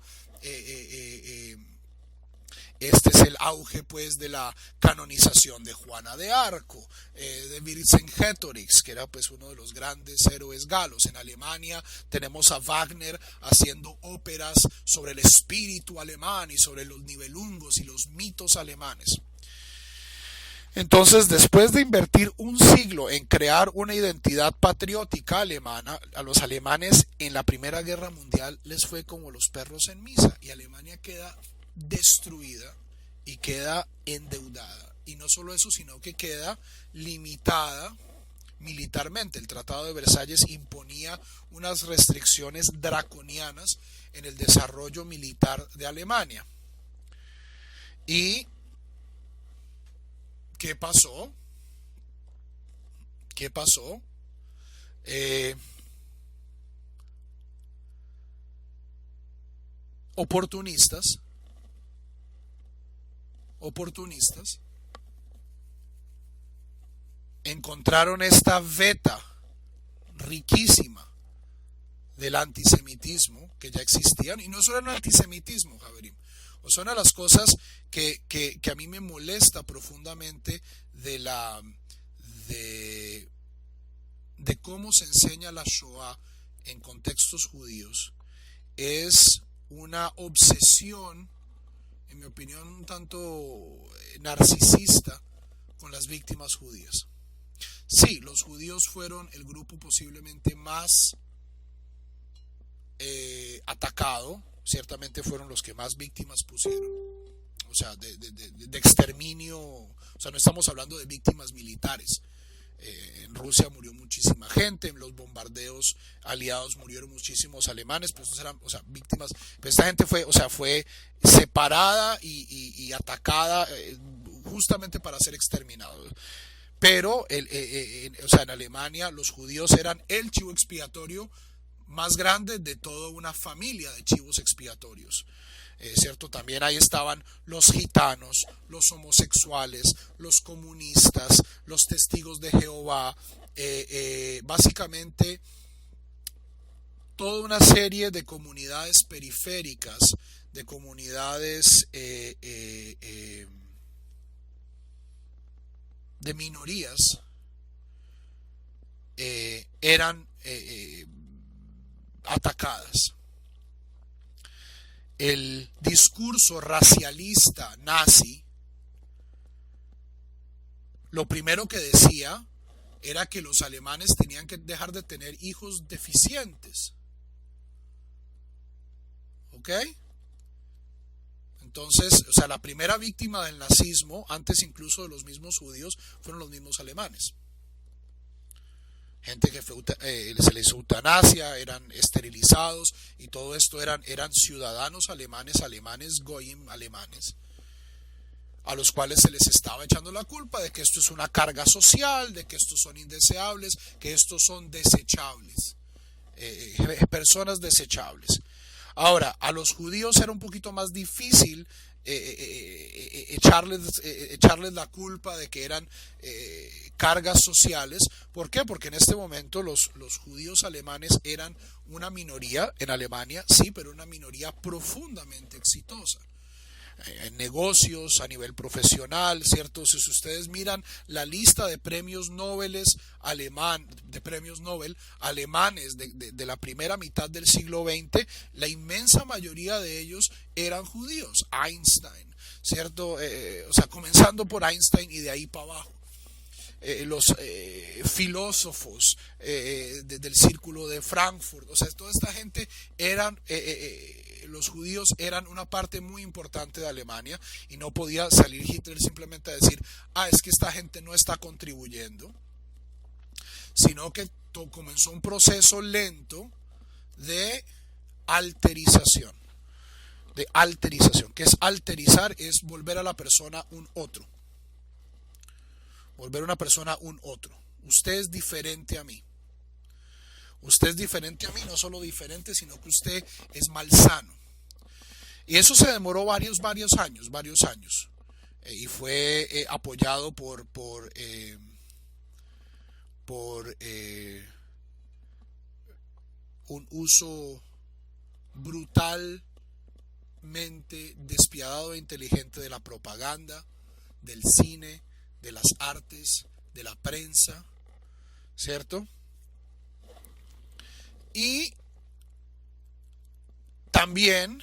este es el auge pues de la canonización de Juana de Arco, de Vercingetorix, que era pues uno de los grandes héroes galos. En Alemania tenemos a Wagner haciendo óperas sobre el espíritu alemán y sobre los nibelungos y los mitos alemanes. Entonces, después de invertir un siglo en crear una identidad patriótica alemana, a los alemanes en la Primera Guerra Mundial les fue como los perros en misa y Alemania queda destruida y queda endeudada. Y no solo eso, sino que queda limitada militarmente. El Tratado de Versalles imponía unas restricciones draconianas en el desarrollo militar de Alemania. ¿Y qué pasó? ¿Qué pasó? Oportunistas encontraron esta veta riquísima del antisemitismo que ya existían, y no solo el antisemitismo, Javerim, o sea, una de las cosas que a mí me molesta profundamente de cómo se enseña la Shoah en contextos judíos es una obsesión, en mi opinión, un tanto narcisista con las víctimas judías. Sí, los judíos fueron el grupo posiblemente más atacado, ciertamente fueron los que más víctimas pusieron, o sea, de exterminio, o sea, no estamos hablando de víctimas militares. En Rusia murió muchísima gente, en los bombardeos aliados murieron muchísimos alemanes, pues eran, o sea, víctimas, pero esta gente fue, o sea, fue separada y atacada justamente para ser exterminados. Pero, o sea, en Alemania los judíos eran el chivo expiatorio más grande de toda una familia de chivos expiatorios. ¿Cierto? También ahí estaban los gitanos, los homosexuales, los comunistas, los testigos de Jehová, básicamente toda una serie de comunidades periféricas, de comunidades de minorías, eran atacadas. El discurso racialista nazi, lo primero que decía era que los alemanes tenían que dejar de tener hijos deficientes. ¿Ok? Entonces, o sea, la primera víctima del nazismo, antes incluso de los mismos judíos, fueron los mismos alemanes. Gente que se les hizo eutanasia, eran esterilizados, y todo esto eran ciudadanos alemanes, goyim alemanes, a los cuales se les estaba echando la culpa de que esto es una carga social, de que estos son indeseables, que estos son desechables, personas desechables. Ahora, a los judíos era un poquito más difícil echarles la culpa de que eran cargas sociales. ¿Por qué? Porque en este momento los judíos alemanes eran una minoría en Alemania, sí, pero una minoría profundamente exitosa en negocios, a nivel profesional, ¿cierto? Si ustedes miran la lista de premios Nobel alemanes de la primera mitad del siglo XX, la inmensa mayoría de ellos eran judíos. Einstein, ¿cierto? O sea, comenzando por Einstein y de ahí para abajo. Los filósofos del círculo de Frankfurt, o sea, toda esta gente eran... los judíos eran una parte muy importante de Alemania, y no podía salir Hitler simplemente a decir, es que esta gente no está contribuyendo, sino que comenzó un proceso lento de alterización. de alterización. ¿Qué es alterizar? Es volver a la persona un otro. Volver a una persona un otro. Usted es diferente a mí. Usted es diferente a mí, no solo diferente, sino que usted es malsano. Y eso se demoró varios años. Y fue apoyado por un uso brutalmente despiadado e inteligente de la propaganda, del cine, de las artes, de la prensa, ¿cierto? Y también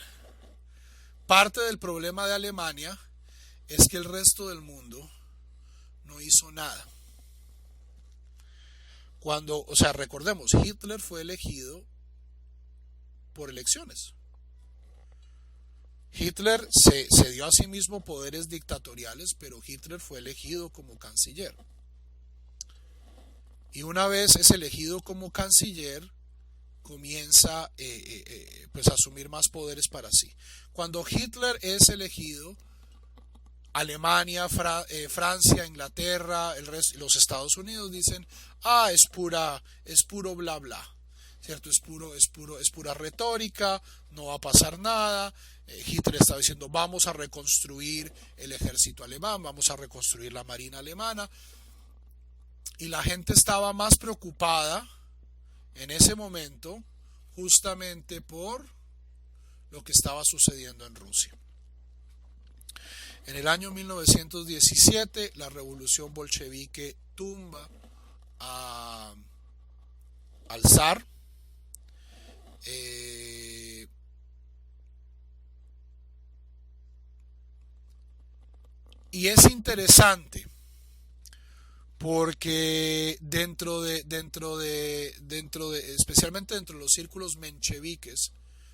parte del problema de Alemania es que el resto del mundo no hizo nada. Recordemos, Hitler fue elegido por elecciones. Hitler se dio a sí mismo poderes dictatoriales, pero Hitler fue elegido como canciller. Y una vez es elegido como canciller, comienza pues a asumir más poderes para sí. Cuando Hitler es elegido, Alemania, Francia, Inglaterra, los Estados Unidos dicen, es puro bla bla, ¿cierto? Es pura retórica, no va a pasar nada. Hitler estaba diciendo, vamos a reconstruir el ejército alemán, vamos a reconstruir la marina alemana. Y la gente estaba más preocupada en ese momento justamente por lo que estaba sucediendo en Rusia. En el año 1917 la revolución bolchevique tumba al zar. Y es interesante porque especialmente dentro de los círculos mencheviques,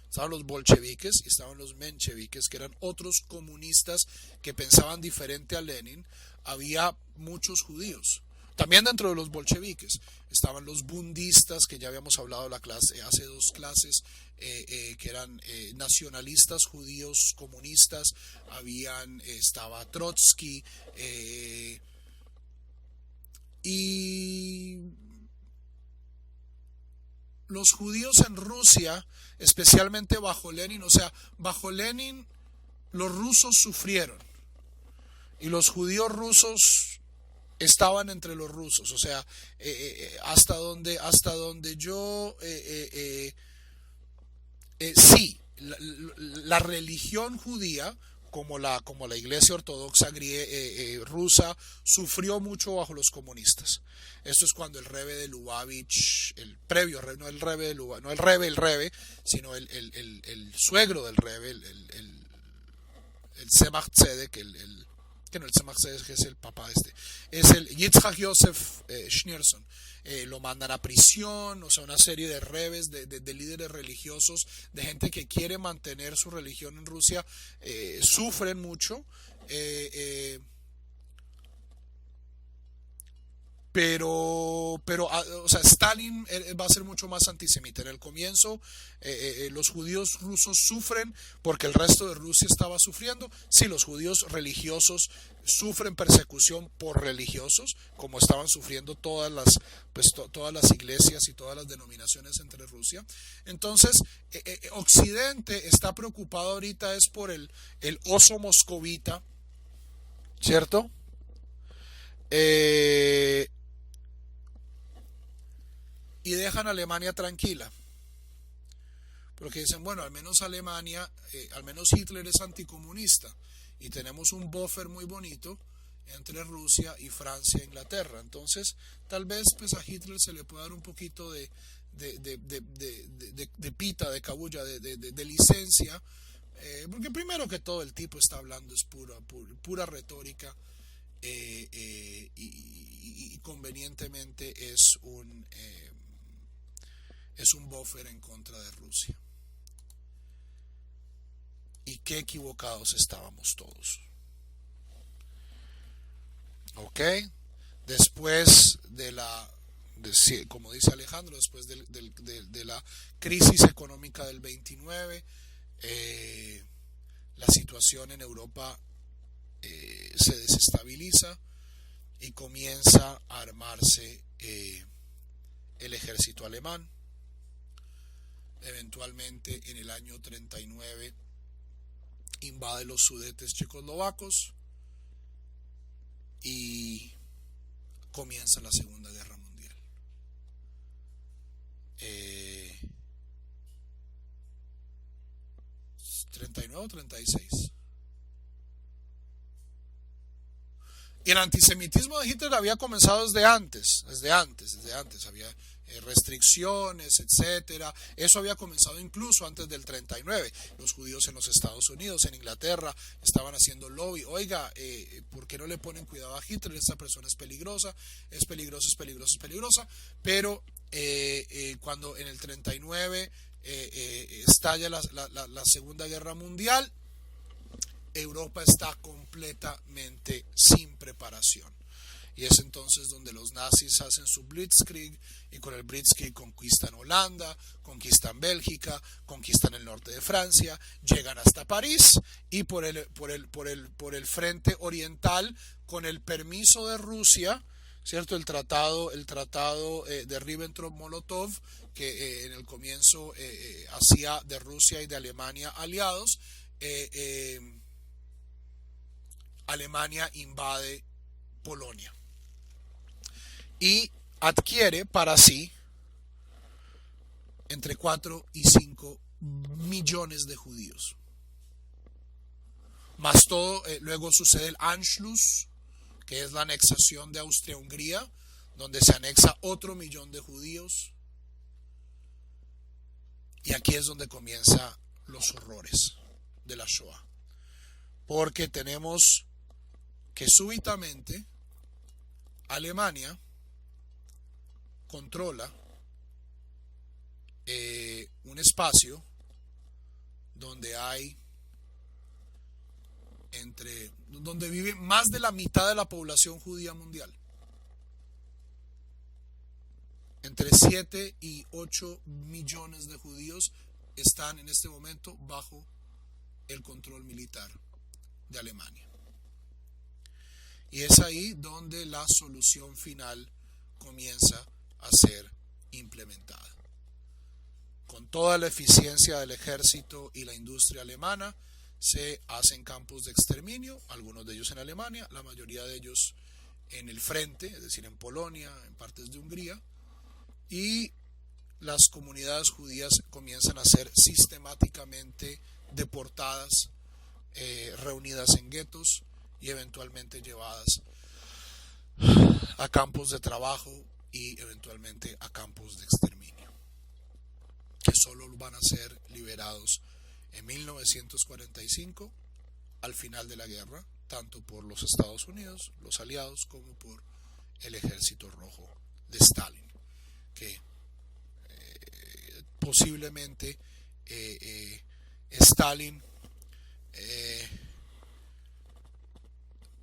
estaban los bolcheviques y estaban los mencheviques, que eran otros comunistas que pensaban diferente a Lenin. Había muchos judíos. También dentro de los bolcheviques estaban los bundistas, que ya habíamos hablado hace dos clases, que eran nacionalistas judíos comunistas. Estaba Trotsky, y los judíos en Rusia, especialmente bajo Lenin, bajo Lenin los rusos sufrieron y los judíos rusos estaban entre los rusos, hasta donde yo sí, la religión judía como la iglesia ortodoxa rusa sufrió mucho bajo los comunistas. Esto es cuando el Rebbe de Lubavitch, el previo Rebbe, no el Rebbe de Lubavitch, no el Rebbe, sino el suegro del Rebbe, el Tzemach Tzedek, que no el Tzemach Tzedek es el papá es el Yitzhak Yosef Schneerson. Lo mandan a prisión, una serie de rebes, de líderes religiosos, de gente que quiere mantener su religión en Rusia, sufren mucho, pero Stalin va a ser mucho más antisemita. En el comienzo los judíos rusos sufren porque el resto de Rusia estaba sufriendo. Sí, los judíos religiosos sufren persecución por religiosos, como estaban sufriendo todas las iglesias y todas las denominaciones entre Rusia. Entonces Occidente está preocupado ahorita es por el oso moscovita, ¿cierto? Y dejan a Alemania tranquila, porque dicen, bueno, al menos Alemania, al menos Hitler es anticomunista y tenemos un buffer muy bonito entre Rusia y Francia e Inglaterra. Entonces tal vez pues a Hitler se le puede dar un poquito de pita, de cabulla, de licencia, porque primero que todo el tipo está hablando es pura retórica, y convenientemente es un buffer en contra de Rusia. Y qué equivocados estábamos todos. ¿Ok? Después como dice Alejandro, después de la crisis económica del 29, la situación en Europa se desestabiliza y comienza a armarse el ejército alemán. Eventualmente en el año 39 invade los Sudetes checoslovacos y comienza la Segunda Guerra Mundial. 39 o 36. Y el antisemitismo de Hitler había comenzado desde antes. Había restricciones, etcétera. Eso había comenzado incluso antes del 39. Los judíos en los Estados Unidos, en Inglaterra, estaban haciendo lobby. Oiga, ¿por qué no le ponen cuidado a Hitler? Esta persona es peligrosa, es peligrosa, es peligrosa, es peligrosa. Pero cuando en el 39 estalla la Segunda Guerra Mundial, Europa está completamente sin preparación. Y es entonces donde los nazis hacen su Blitzkrieg, y con el Blitzkrieg conquistan Holanda, conquistan Bélgica, conquistan el norte de Francia, llegan hasta París, y por el frente oriental, con el permiso de Rusia, ¿cierto? El tratado de Ribbentrop-Molotov, que en el comienzo hacía de Rusia y de Alemania aliados. Alemania invade Polonia y adquiere para sí entre 4 y 5 millones de judíos. Más todo, luego sucede el Anschluss, que es la anexación de Austria-Hungría, donde se anexa otro millón de judíos. Y aquí es donde comienzan los horrores de la Shoah. Porque tenemos que súbitamente Alemania controla un espacio donde donde vive más de la mitad de la población judía mundial. Entre 7 y 8 millones de judíos están en este momento bajo el control militar de Alemania. Y es ahí donde la solución final comienza a ser implementada. Con toda la eficiencia del ejército y la industria alemana, se hacen campos de exterminio, algunos de ellos en Alemania, la mayoría de ellos en el frente, es decir, en Polonia, en partes de Hungría, y las comunidades judías comienzan a ser sistemáticamente deportadas, reunidas en guetos y eventualmente llevadas a campos de trabajo y eventualmente a campos de exterminio, que solo van a ser liberados en 1945, al final de la guerra, tanto por los Estados Unidos, los aliados, como por el Ejército Rojo de Stalin, que posiblemente Stalin,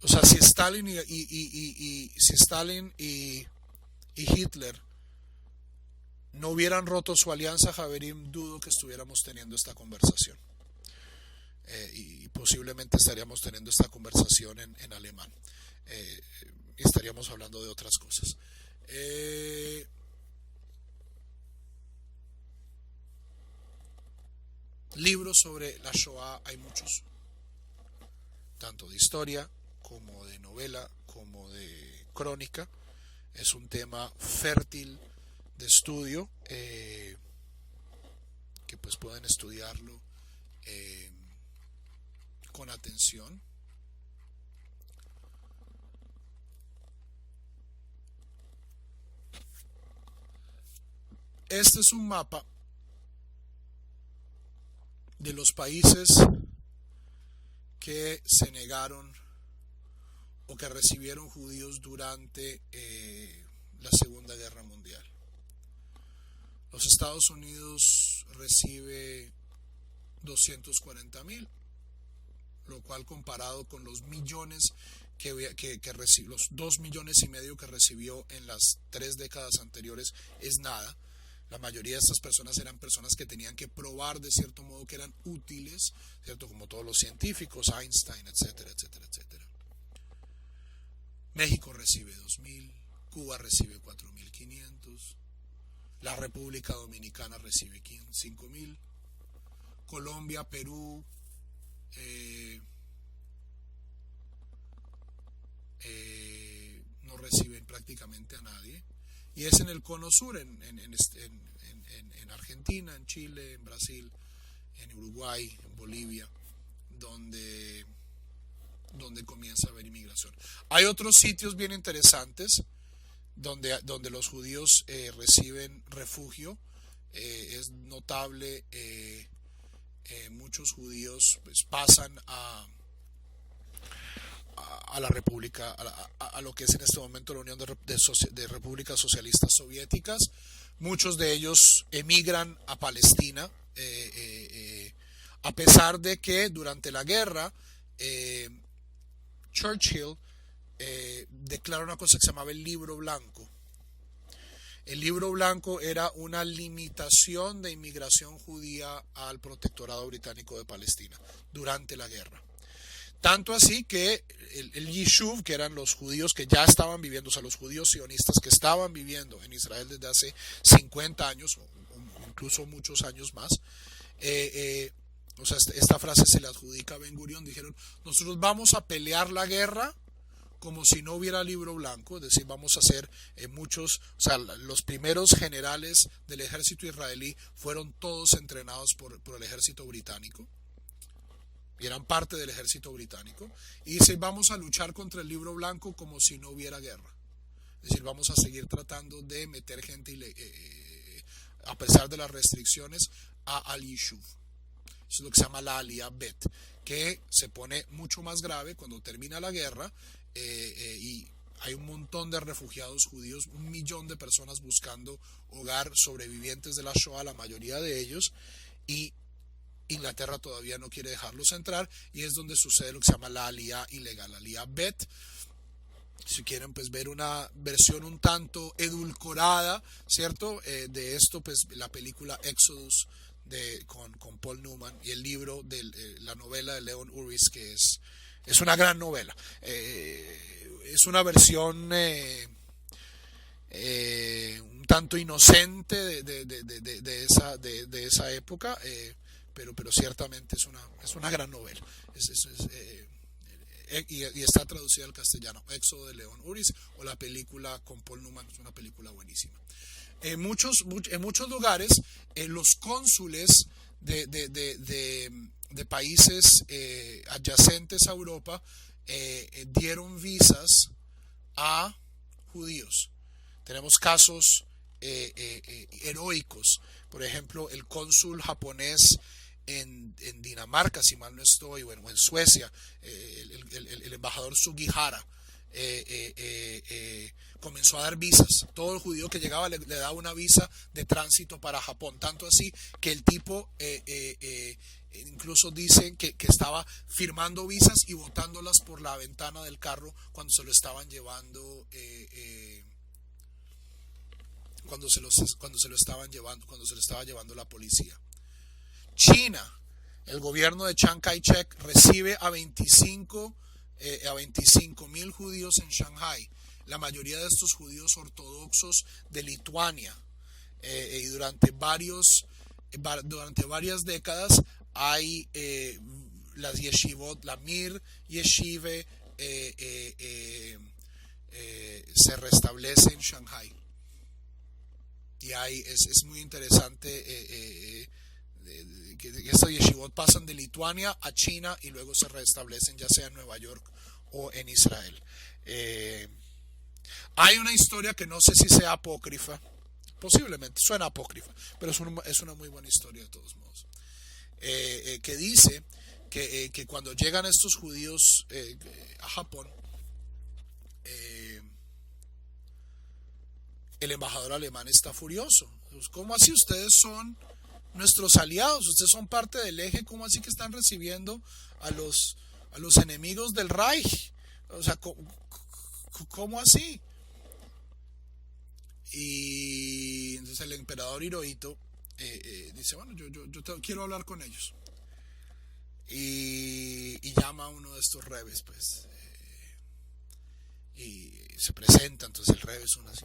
o sea, si Stalin y Hitler no hubieran roto su alianza, Javerim, dudo que estuviéramos teniendo esta conversación. Y posiblemente estaríamos teniendo esta conversación en alemán. Estaríamos hablando de otras cosas. Libros sobre la Shoah hay muchos, tanto de historia como de novela, como de crónica. Es un tema fértil de estudio, que pues pueden estudiarlo con atención. Este es un mapa de los países que se negaron o que recibieron judíos durante la Segunda Guerra Mundial. Los Estados Unidos recibe 240,000, lo cual comparado con los millones que recibió, los 2,5 millones que recibió en las 3 décadas anteriores, es nada. La mayoría de estas personas eran personas que tenían que probar de cierto modo que eran útiles, ¿cierto? Como todos los científicos, Einstein, etcétera, etcétera, etcétera. México recibe 2.000, Cuba recibe 4.500, la República Dominicana recibe 5.000, Colombia, Perú, no reciben prácticamente a nadie. Y es en el cono sur, en Argentina, en Chile, en Brasil, en Uruguay, en Bolivia, donde comienza a haber inmigración. Hay otros sitios bien interesantes donde los judíos reciben refugio. Es notable, muchos judíos pues, pasan a la República, a lo que es en este momento la Unión de Repúblicas Socialistas Soviéticas. Muchos de ellos emigran a Palestina, a pesar de que durante la guerra Churchill declara una cosa que se llamaba el Libro Blanco. El Libro Blanco era una limitación de inmigración judía al protectorado británico de Palestina durante la guerra. Tanto así que el Yishuv, que eran los judíos que ya estaban viviendo, o sea, los judíos sionistas que estaban viviendo en Israel desde hace 50 años, o incluso muchos años más, o sea, esta frase se le adjudica a Ben Gurión, dijeron, nosotros vamos a pelear la guerra como si no hubiera libro blanco, es decir, vamos a hacer muchos, o sea, los primeros generales del ejército israelí fueron todos entrenados por el ejército británico, y eran parte del ejército británico, y dice, vamos a luchar contra el libro blanco como si no hubiera guerra. Es decir, vamos a seguir tratando de meter gente, a pesar de las restricciones, al Yishuv. Eso es lo que se llama la Aliyah Bet, que se pone mucho más grave cuando termina la guerra, y hay un montón de refugiados judíos, 1 millón de personas buscando hogar, sobrevivientes de la Shoah, la mayoría de ellos, y Inglaterra todavía no quiere dejarlos entrar, y es donde sucede lo que se llama la Aliyah ilegal, la Aliyah Bet. Si quieren pues ver una versión un tanto edulcorada, ¿cierto? De esto, pues la película Exodus con Paul Newman, y el libro de la novela de Leon Uris, que es una gran novela. Es una versión un tanto inocente de esa época, pero ciertamente es una gran novela. Y está traducida al castellano, Éxodo de Leon Uris, o la película con Paul Newman, es una película buenísima. En muchos lugares, los cónsules de países adyacentes a Europa dieron visas a judíos. Tenemos casos heroicos. Por ejemplo, el cónsul japonés en Dinamarca, si mal no estoy, o en Suecia, el embajador Sugihara, comenzó a dar visas. Todo el judío que llegaba le daba una visa de tránsito para Japón. Tanto así que el tipo incluso dicen que estaba firmando visas y botándolas por la ventana del carro cuando se lo estaban llevando. Cuando se lo estaba llevando la policía. China, el gobierno de Chiang Kai-shek recibe a 25.000 judíos en Shanghái. La mayoría de estos judíos ortodoxos de Lituania, y durante varias décadas hay las yeshivot, la Mir Yeshive se restablece en Shanghái. Y es muy interesante que estos yeshivot pasan de Lituania a China y luego se restablecen ya sea en Nueva York o en Israel. Hay una historia que no sé si sea apócrifa, posiblemente suena apócrifa, pero es una muy buena historia de todos modos, que dice que cuando llegan estos judíos a Japón, el embajador alemán está furioso. ¿Cómo así ustedes son nuestros aliados? Ustedes son parte del eje. ¿Cómo así que están recibiendo a los enemigos del Reich? O sea, ¿cómo así? Y entonces Entonces el emperador Hirohito dice, bueno, quiero hablar con ellos. Y llama a uno de estos rebes, pues, y se presenta. Entonces el rebe es uno así,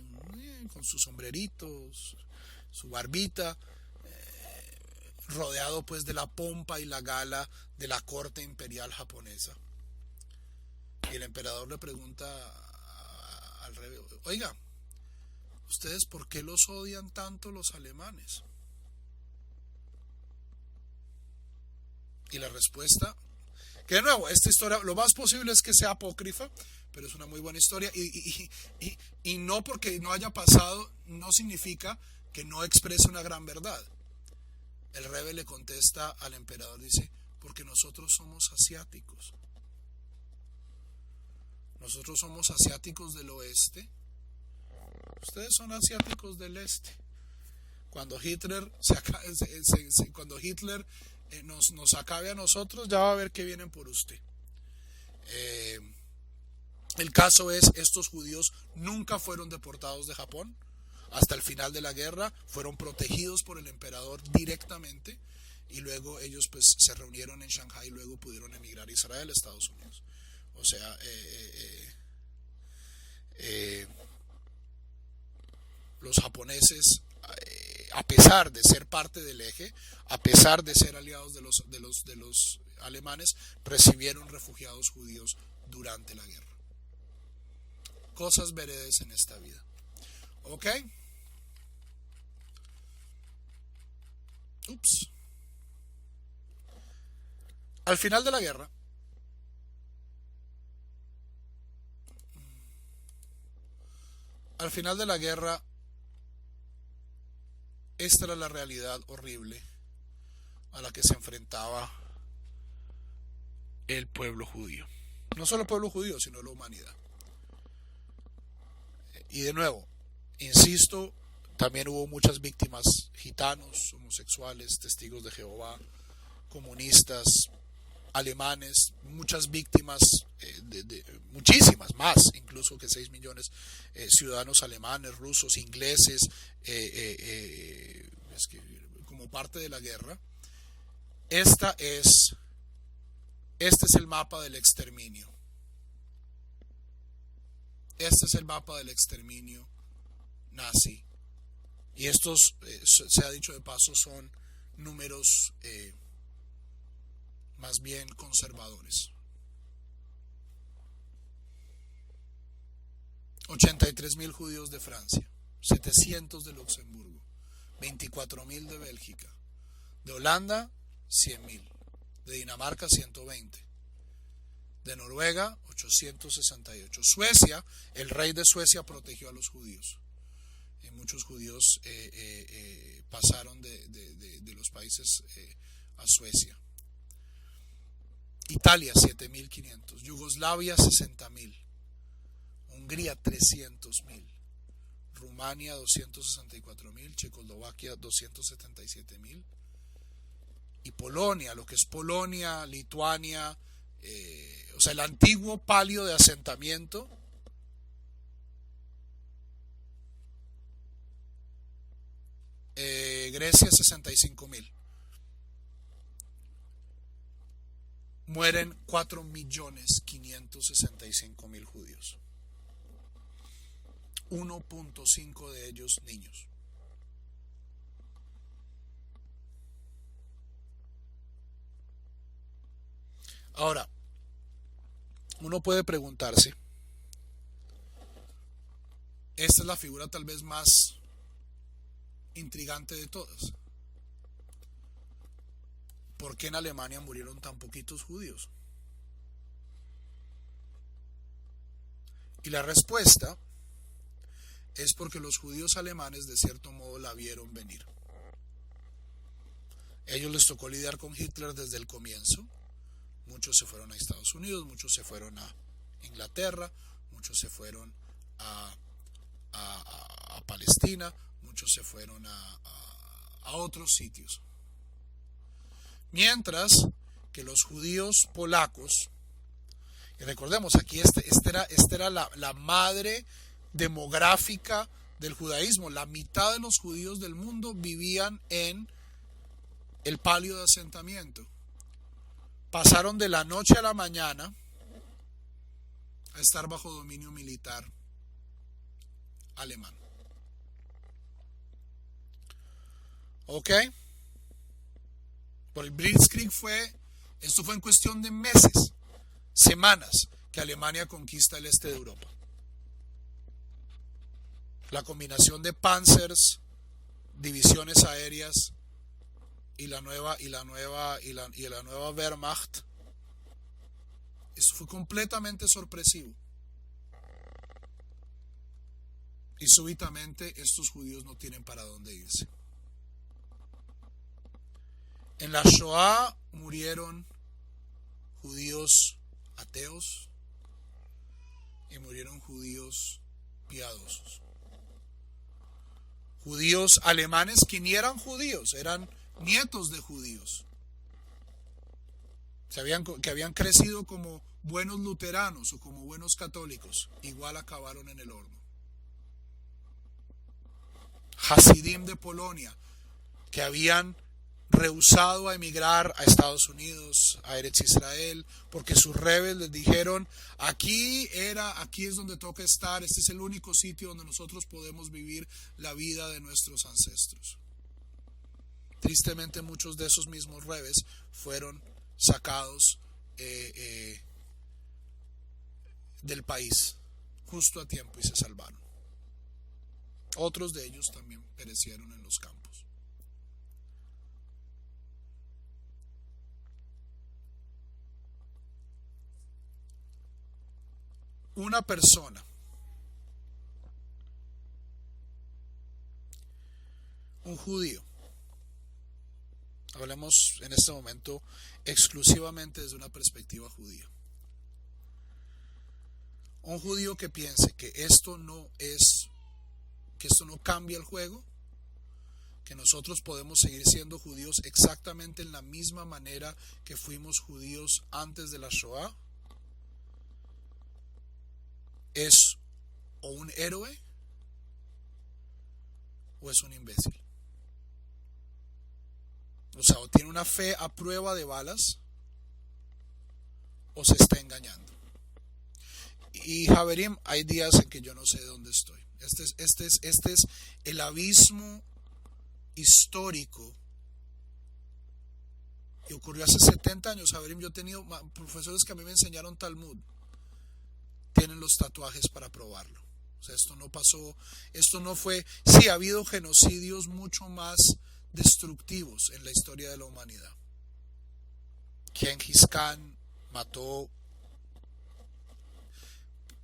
con sus sombreritos, su barbita, rodeado pues de la pompa y la gala de la corte imperial japonesa. Y el emperador le pregunta al rebe, oiga, ¿ustedes por qué los odian tanto los alemanes? Y la respuesta, que de nuevo, esta historia lo más posible es que sea apócrifa, pero es una muy buena historia, y no porque no haya pasado no significa que no exprese una gran verdad. El rebe le contesta al emperador, dice, porque nosotros somos asiáticos. Nosotros somos asiáticos del oeste, ustedes son asiáticos del este. Cuando Hitler nos acabe a nosotros, ya va a ver que vienen por usted. El caso es, estos judíos nunca fueron deportados de Japón. Hasta el final de la guerra fueron protegidos por el emperador directamente, y luego ellos pues se reunieron en Shanghái y luego pudieron emigrar a Israel, a Estados Unidos. O sea, los japoneses, a pesar de ser parte del eje, a pesar de ser aliados de los alemanes, recibieron refugiados judíos durante la guerra. Cosas veredes en esta vida. ¿Ok? Ups. Al final de la guerra, esta era la realidad horrible a la que se enfrentaba el pueblo judío. No solo el pueblo judío, sino la humanidad. Y de nuevo, insisto, también hubo muchas víctimas: gitanos, homosexuales, testigos de Jehová, comunistas, alemanes, muchas víctimas, muchísimas más, incluso que 6 millones, ciudadanos alemanes, rusos, ingleses, como parte de la guerra. Este es el mapa del exterminio. Este es el mapa del exterminio nazi. Y estos, se ha dicho de paso, son números más bien conservadores. 83.000 judíos de Francia, 700 de Luxemburgo, 24.000 de Bélgica, de Holanda 100.000, de Dinamarca 120, de Noruega 868. Suecia, el rey de Suecia protegió a los judíos. Y muchos judíos pasaron de los países a Suecia. Italia 7.500, Yugoslavia 60.000, Hungría 300.000, Rumania 264.000, Checoslovaquia 277.000, y Polonia, lo que es Polonia, Lituania, o sea, el antiguo palio de asentamiento, Grecia 65.000. Mueren 4.565.000 judíos, 1.5 de ellos niños. Ahora, uno puede preguntarse, esta es la figura tal vez más intrigante de todas: ¿por qué en Alemania murieron tan poquitos judíos? Y la respuesta es porque los judíos alemanes de cierto modo la vieron venir. Ellos les tocó lidiar con Hitler desde el comienzo. Muchos se fueron a Estados Unidos, muchos se fueron a Inglaterra, muchos se fueron a Palestina, muchos se fueron a otros sitios. Mientras que los judíos polacos, y recordemos, aquí esta era la madre demográfica del judaísmo. La mitad de los judíos del mundo vivían en el palio de asentamiento. Pasaron de la noche a la mañana a estar bajo dominio militar alemán. ¿Ok? Por el Blitzkrieg esto fue en cuestión de meses, semanas, que Alemania conquista el este de Europa. La combinación de panzers, divisiones aéreas y la nueva Wehrmacht, esto fue completamente sorpresivo. Y súbitamente estos judíos no tienen para dónde irse. En la Shoah murieron judíos ateos y murieron judíos piadosos. Judíos alemanes que ni eran judíos, eran nietos de judíos, que habían crecido como buenos luteranos o como buenos católicos, igual acabaron en el horno. Hasidim de Polonia, que habían rehusado a emigrar a Estados Unidos, a Eretz Israel, porque sus rebeldes les dijeron, aquí es donde toca estar, este es el único sitio donde nosotros podemos vivir la vida de nuestros ancestros. Tristemente muchos de esos mismos rebeldes fueron sacados del país justo a tiempo y se salvaron. Otros de ellos también perecieron en los campos. Una persona un judío, hablemos en este momento exclusivamente desde una perspectiva judía, un judío que piense que esto no cambia el juego, que nosotros podemos seguir siendo judíos exactamente en la misma manera que fuimos judíos antes de la Shoah, es o un héroe o es un imbécil. O sea, o tiene una fe a prueba de balas o se está engañando. Y Javerim, hay días en que yo no sé dónde estoy. Este es el abismo histórico que ocurrió hace 70 años. Javerim, yo he tenido profesores que a mí me enseñaron Talmud, tienen los tatuajes para probarlo. O sea, esto no pasó, esto no fue, sí, ha habido genocidios mucho más destructivos en la historia de la humanidad. Genghis Khan mató,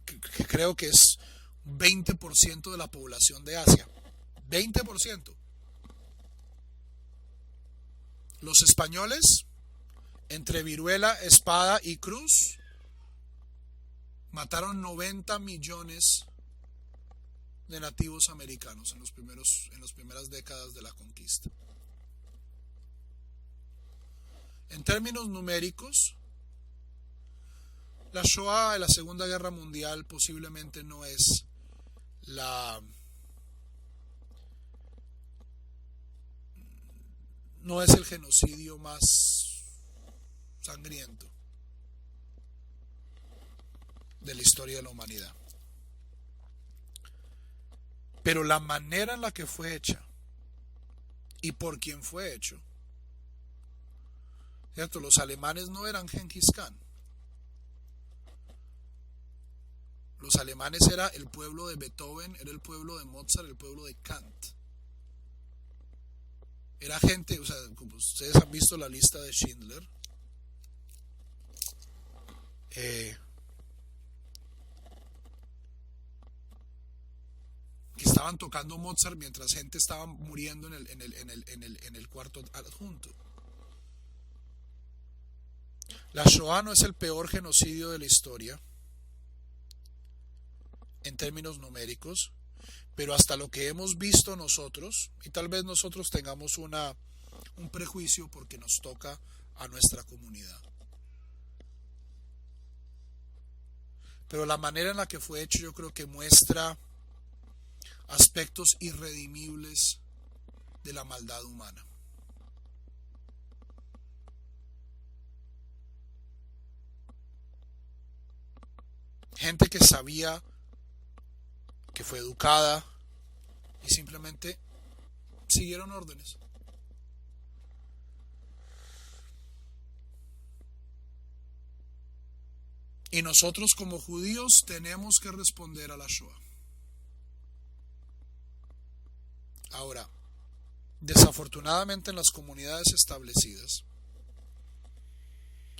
que creo que es 20% de la población de Asia. 20%. Los españoles, entre viruela, espada y cruz, mataron 90 millones de nativos americanos en las primeras décadas de la conquista. En términos numéricos, la Shoah de la Segunda Guerra Mundial posiblemente no es el genocidio más sangriento de la historia de la humanidad. Pero la manera en la que fue hecha y por quién fue hecho, ¿cierto? Los alemanes no eran Genghis Khan. Los alemanes era el pueblo de Beethoven, era el pueblo de Mozart, el pueblo de Kant. Era gente, o sea, como ustedes han visto la lista de Schindler, que estaban tocando Mozart mientras gente estaba muriendo en el cuarto adjunto. La Shoah no es el peor genocidio de la historia en términos numéricos, pero hasta lo que hemos visto nosotros, y tal vez nosotros tengamos un prejuicio porque nos toca a nuestra comunidad, pero la manera en la que fue hecho yo creo que muestra aspectos irredimibles de la maldad humana. Gente que sabía, que fue educada y simplemente siguieron órdenes. Y nosotros como judíos tenemos que responder a la Shoah. Ahora, desafortunadamente en las comunidades establecidas,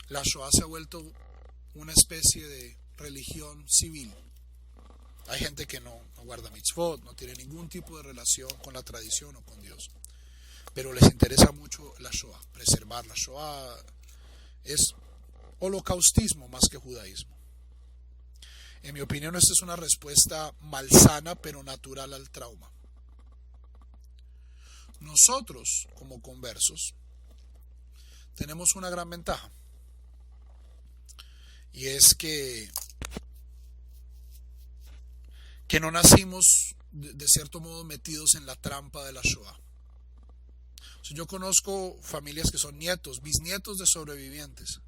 la Shoah se ha vuelto una especie de religión civil. Hay gente que no guarda mitzvot, no tiene ningún tipo de relación con la tradición o con Dios, pero les interesa mucho la Shoah, preservar la Shoah. Es holocaustismo más que judaísmo. En mi opinión, esta es una respuesta malsana pero natural al trauma. Nosotros, como conversos, tenemos una gran ventaja, y es que no nacimos de cierto modo metidos en la trampa de la Shoah. O sea, yo conozco familias que son nietos, bisnietos de sobrevivientes,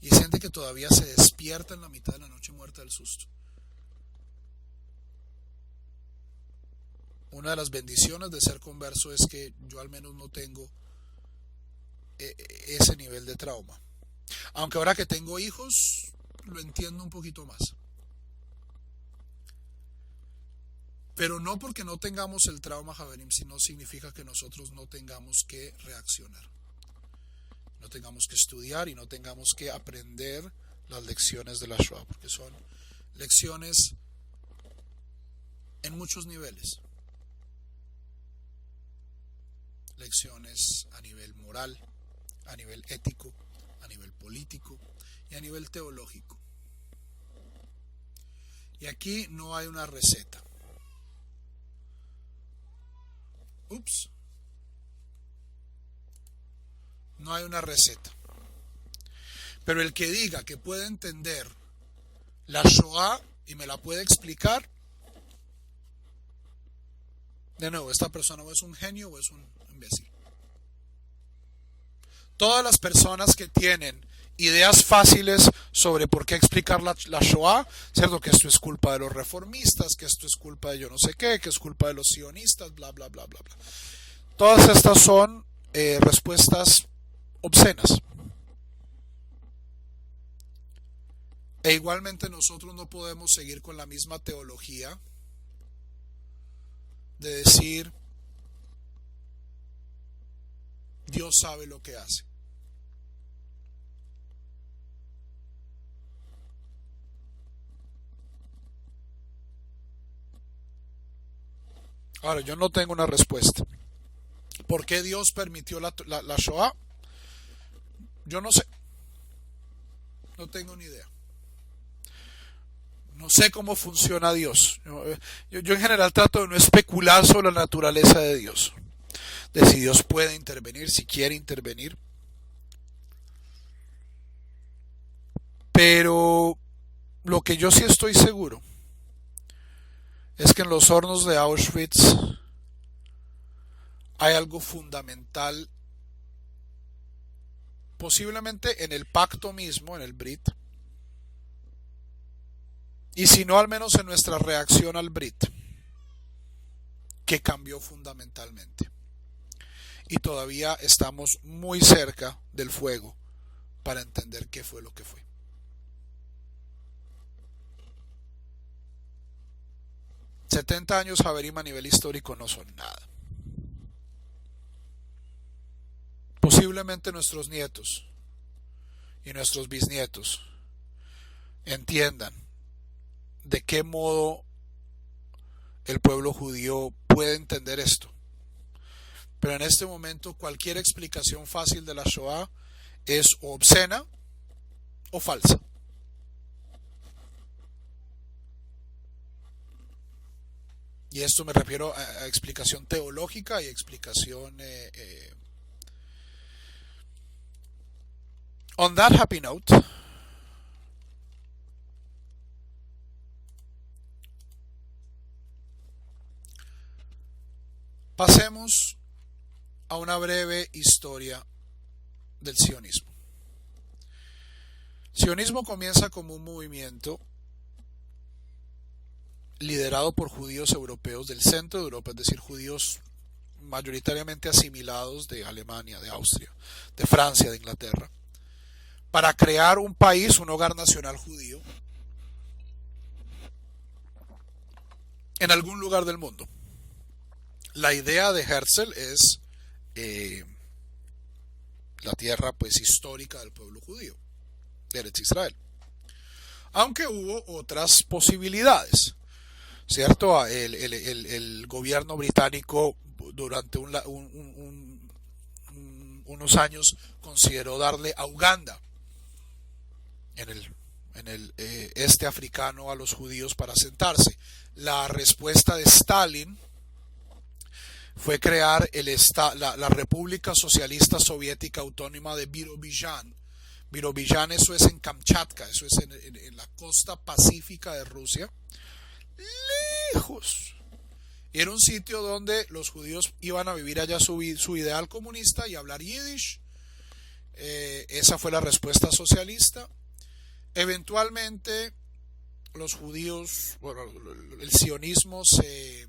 y hay gente que todavía se despierta en la mitad de la noche muerta del susto. Una de las bendiciones de ser converso es que yo al menos no tengo ese nivel de trauma. Aunque ahora que tengo hijos, lo entiendo un poquito más. Pero no porque no tengamos el trauma, Javerim, sino significa que nosotros no tengamos que reaccionar. No tengamos que estudiar y no tengamos que aprender las lecciones de la Shoah, porque son lecciones en muchos niveles. Lecciones a nivel moral, a nivel ético, a nivel político y a nivel teológico. Y aquí no hay una receta. No hay una receta. Pero el que diga que puede entender la Shoah y me la puede explicar, de nuevo, esta persona o es un genio o es un imbécil. Todas las personas que tienen ideas fáciles sobre por qué explicar la Shoah, ¿cierto? Que esto es culpa de los reformistas, que esto es culpa de yo no sé qué, que es culpa de los sionistas, bla, bla, bla, bla, bla. Todas estas son respuestas obscenas. E igualmente nosotros no podemos seguir con la misma teología de decir Dios sabe lo que hace. Ahora, yo no tengo una respuesta. ¿Por qué Dios permitió la Shoah? Yo no sé. No tengo ni idea. No sé cómo funciona Dios. Yo en general trato de no especular sobre la naturaleza de Dios. De si Dios puede intervenir, si quiere intervenir. Pero lo que yo sí estoy seguro es que en los hornos de Auschwitz hay algo fundamental, posiblemente en el pacto mismo, en el Brit, y si no al menos en nuestra reacción al Brit, que cambió fundamentalmente. Y todavía estamos muy cerca del fuego para entender qué fue lo que fue. 70 años, Javerim, a nivel histórico no son nada. Posiblemente nuestros nietos y nuestros bisnietos entiendan de qué modo el pueblo judío puede entender esto. Pero en este momento cualquier explicación fácil de la Shoah es o obscena o falsa. Y esto me refiero a explicación teológica y explicación... On that happy note, Pasemos a una breve historia del sionismo. El sionismo comienza como un movimiento liderado por judíos europeos del centro de Europa, es decir, judíos mayoritariamente asimilados de Alemania, de Austria, de Francia, de Inglaterra, para crear un país, un hogar nacional judío, en algún lugar del mundo. La idea de Herzl es la tierra pues histórica del pueblo judío, de Eretz Israel. Aunque hubo otras posibilidades, ¿cierto? El gobierno británico durante unos años consideró darle a Uganda, en el este africano, a los judíos para asentarse. La respuesta de Stalin fue crear la República Socialista Soviética Autónoma de Birobidzhan. Birobidzhan, eso es en Kamchatka, eso es en la costa pacífica de Rusia, lejos. Y era un sitio donde los judíos iban a vivir allá su ideal comunista y hablar yiddish. Esa fue la respuesta socialista. Eventualmente los judíos, bueno, el sionismo se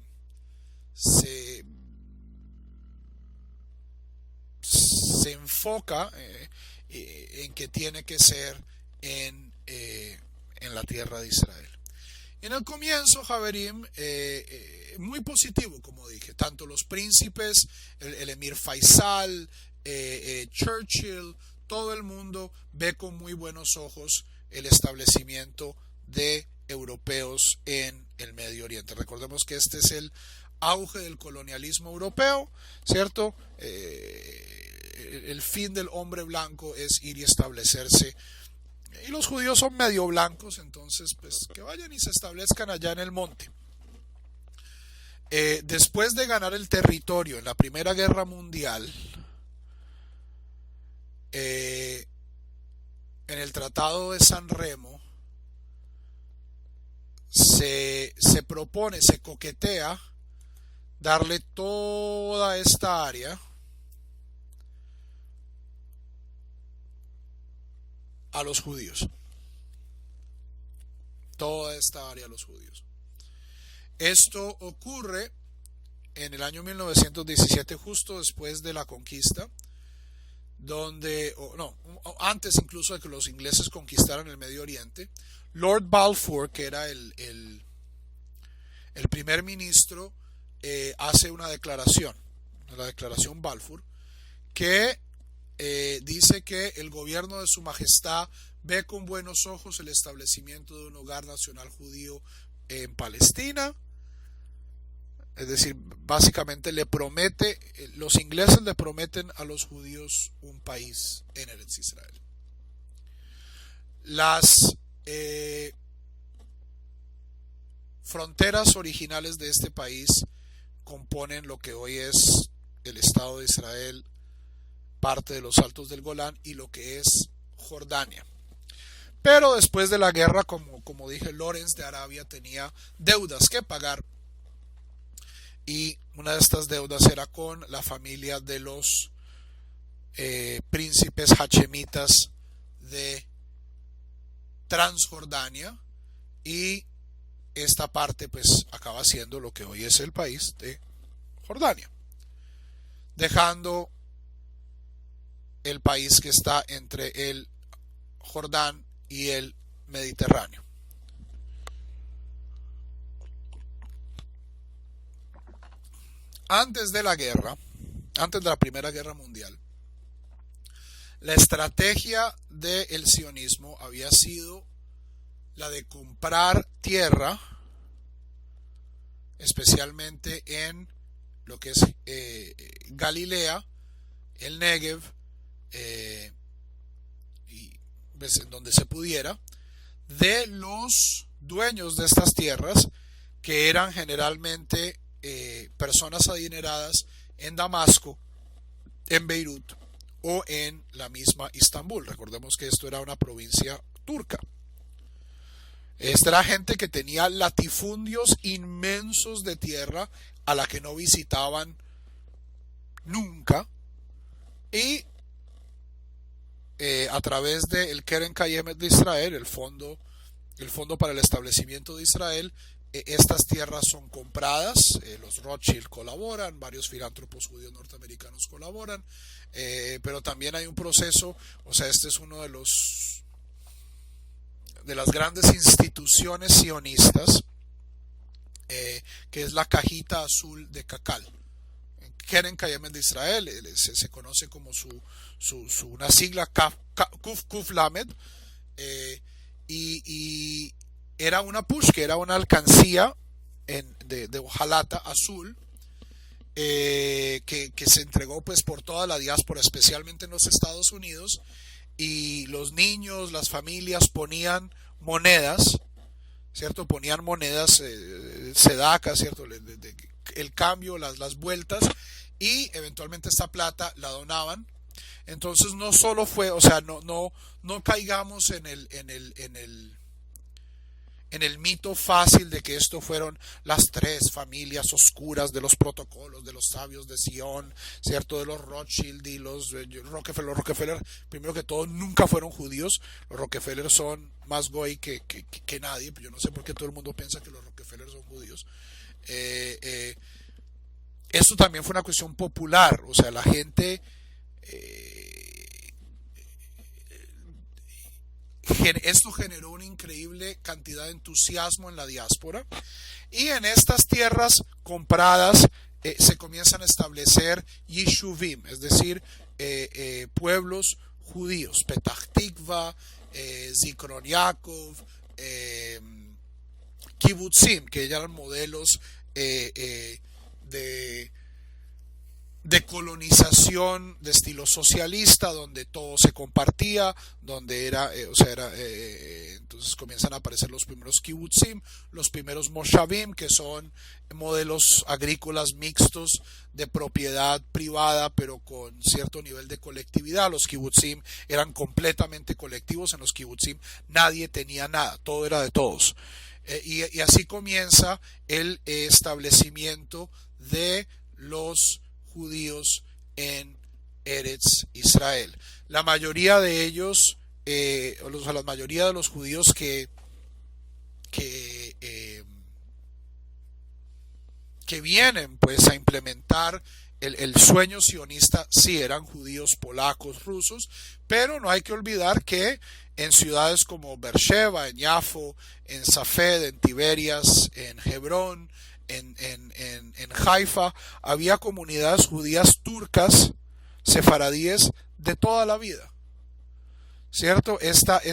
enfoca en que tiene que ser en la tierra de Israel. En el comienzo, Javerim, muy positivo, como dije, tanto los príncipes, el emir Faisal, Churchill, todo el mundo ve con muy buenos ojos el establecimiento de europeos en el Medio Oriente. Recordemos que este es el auge del colonialismo europeo, ¿cierto? El fin del hombre blanco es ir y establecerse, y los judíos son medio blancos, entonces pues que vayan y se establezcan allá en el monte. Después de ganar el territorio en la Primera Guerra Mundial, en el Tratado de San Remo se propone, se coquetea darle toda esta área a los judíos. Toda esta área a los judíos. Esto ocurre en el año 1917, justo después de la conquista, antes incluso de que los ingleses conquistaran el Medio Oriente. Lord Balfour, que era el primer ministro, hace una declaración, la declaración Balfour, que dice que el gobierno de su majestad ve con buenos ojos el establecimiento de un hogar nacional judío en Palestina. Es decir, básicamente los ingleses le prometen a los judíos un país en Eretz Israel. Las fronteras originales de este país componen lo que hoy es el Estado de Israel, parte de los Altos del Golán y lo que es Jordania. Pero después de la guerra, como dije, Lorenz de Arabia tenía deudas que pagar, y una de estas deudas era con la familia de los príncipes hachemitas de Transjordania, y esta parte pues acaba siendo lo que hoy es el país de Jordania, dejando el país que está entre el Jordán y el Mediterráneo. Antes de la Primera Guerra Mundial, la estrategia del sionismo había sido la de comprar tierra, especialmente en lo que es Galilea, el Negev, y pues, en donde se pudiera, de los dueños de estas tierras, que eran generalmente personas adineradas en Damasco, en Beirut o en la misma Istambul. Recordemos que esto era una provincia turca. Esta era gente que tenía latifundios inmensos de tierra a la que no visitaban nunca. Y a través del Keren Kayemet de Israel, el fondo para el establecimiento de Israel, estas tierras son compradas, los Rothschild colaboran, varios filántropos judíos norteamericanos colaboran, pero también hay un proceso, o sea, este es uno de las grandes instituciones sionistas, que es la cajita azul de Cacal. Keren Kayemet de Israel, se conoce como una sigla Kuf Kuf Lamed, eh, y era una push, que era una alcancía de hojalata azul, que se entregó pues por toda la diáspora, especialmente en los Estados Unidos, y los niños, las familias ponían monedas, ¿cierto? Ponían monedas, sedacas, ¿cierto? El cambio, las vueltas, y eventualmente esta plata la donaban. Entonces no solo fue, o sea, no caigamos en el mito fácil de que esto fueron las tres familias oscuras de los protocolos, de los sabios de Sion, ¿cierto? De los Rothschild y los Rockefeller. Los Rockefeller, primero que todo, nunca fueron judíos. Los Rockefeller son más goy que nadie. Yo no sé por qué todo el mundo piensa que los Rockefeller son judíos. Esto también fue una cuestión popular, o sea, la gente... esto generó una increíble cantidad de entusiasmo en la diáspora, y en estas tierras compradas se comienzan a establecer yishuvim, es decir, pueblos judíos, Petach Tikva, Zikron Yaakov, Kibbutzim, que ya eran modelos de colonización de estilo socialista, donde todo se compartía, donde entonces comienzan a aparecer los primeros kibbutzim, los primeros moshavim, que son modelos agrícolas mixtos de propiedad privada, pero con cierto nivel de colectividad. Los kibbutzim eran completamente colectivos. En los kibbutzim nadie tenía nada, todo era de todos. Y así comienza el establecimiento de los judíos en Eretz Israel. La mayoría de ellos, la mayoría de los judíos que vienen pues a implementar el sueño sionista, sí eran judíos polacos, rusos, pero no hay que olvidar que en ciudades como Beersheba, en Yafo, en Safed, en Tiberias, en Hebrón, en Haifa, había comunidades judías turcas, sefaradíes, de toda la vida, ¿cierto? Esta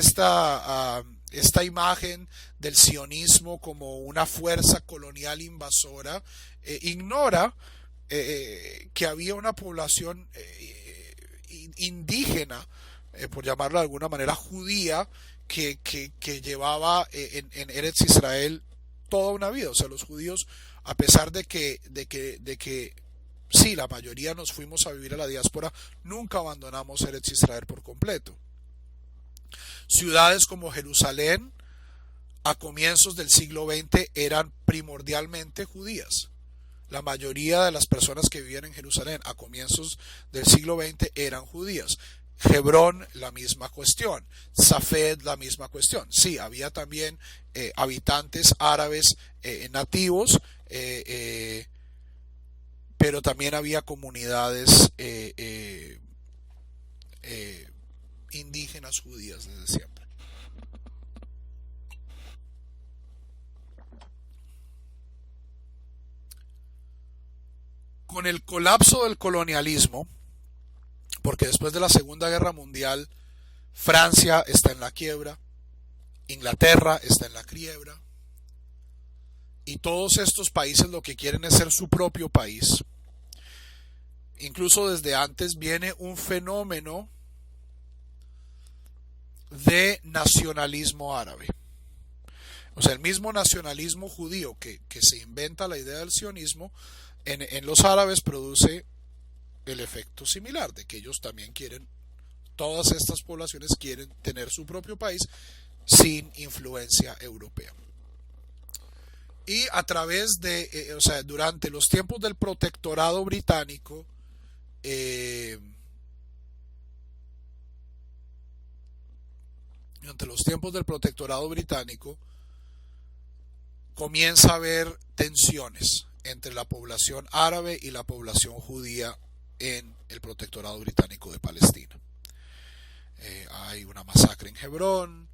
imagen del sionismo como una fuerza colonial invasora ignora que había una población indígena, por llamarlo de alguna manera, judía, que llevaba en Eretz Israel toda una vida. O sea, los judíos, a pesar de que sí, la mayoría nos fuimos a vivir a la diáspora, nunca abandonamos Eretz Israel por completo. Ciudades como Jerusalén, a comienzos del siglo XX, eran primordialmente judías. La mayoría de las personas que vivían en Jerusalén a comienzos del siglo XX eran judías. Hebrón, la misma cuestión. Safed, la misma cuestión. Sí, había también habitantes árabes nativos, pero también había comunidades indígenas judías desde siempre. Con el colapso del colonialismo, porque después de la Segunda Guerra Mundial, Francia está en la quiebra, Inglaterra está en la quiebra, y todos estos países lo que quieren es ser su propio país. Incluso desde antes viene un fenómeno de nacionalismo árabe. O sea, el mismo nacionalismo judío que se inventa la idea del sionismo, en los árabes produce el efecto similar, de que ellos también quieren, todas estas poblaciones quieren tener su propio país sin influencia europea. Y a través de, o sea, durante los tiempos del protectorado británico, eh, durante los tiempos del protectorado británico, comienza a haber tensiones entre la población árabe y la población judía en el protectorado británico de Palestina. Hay una masacre en Hebrón,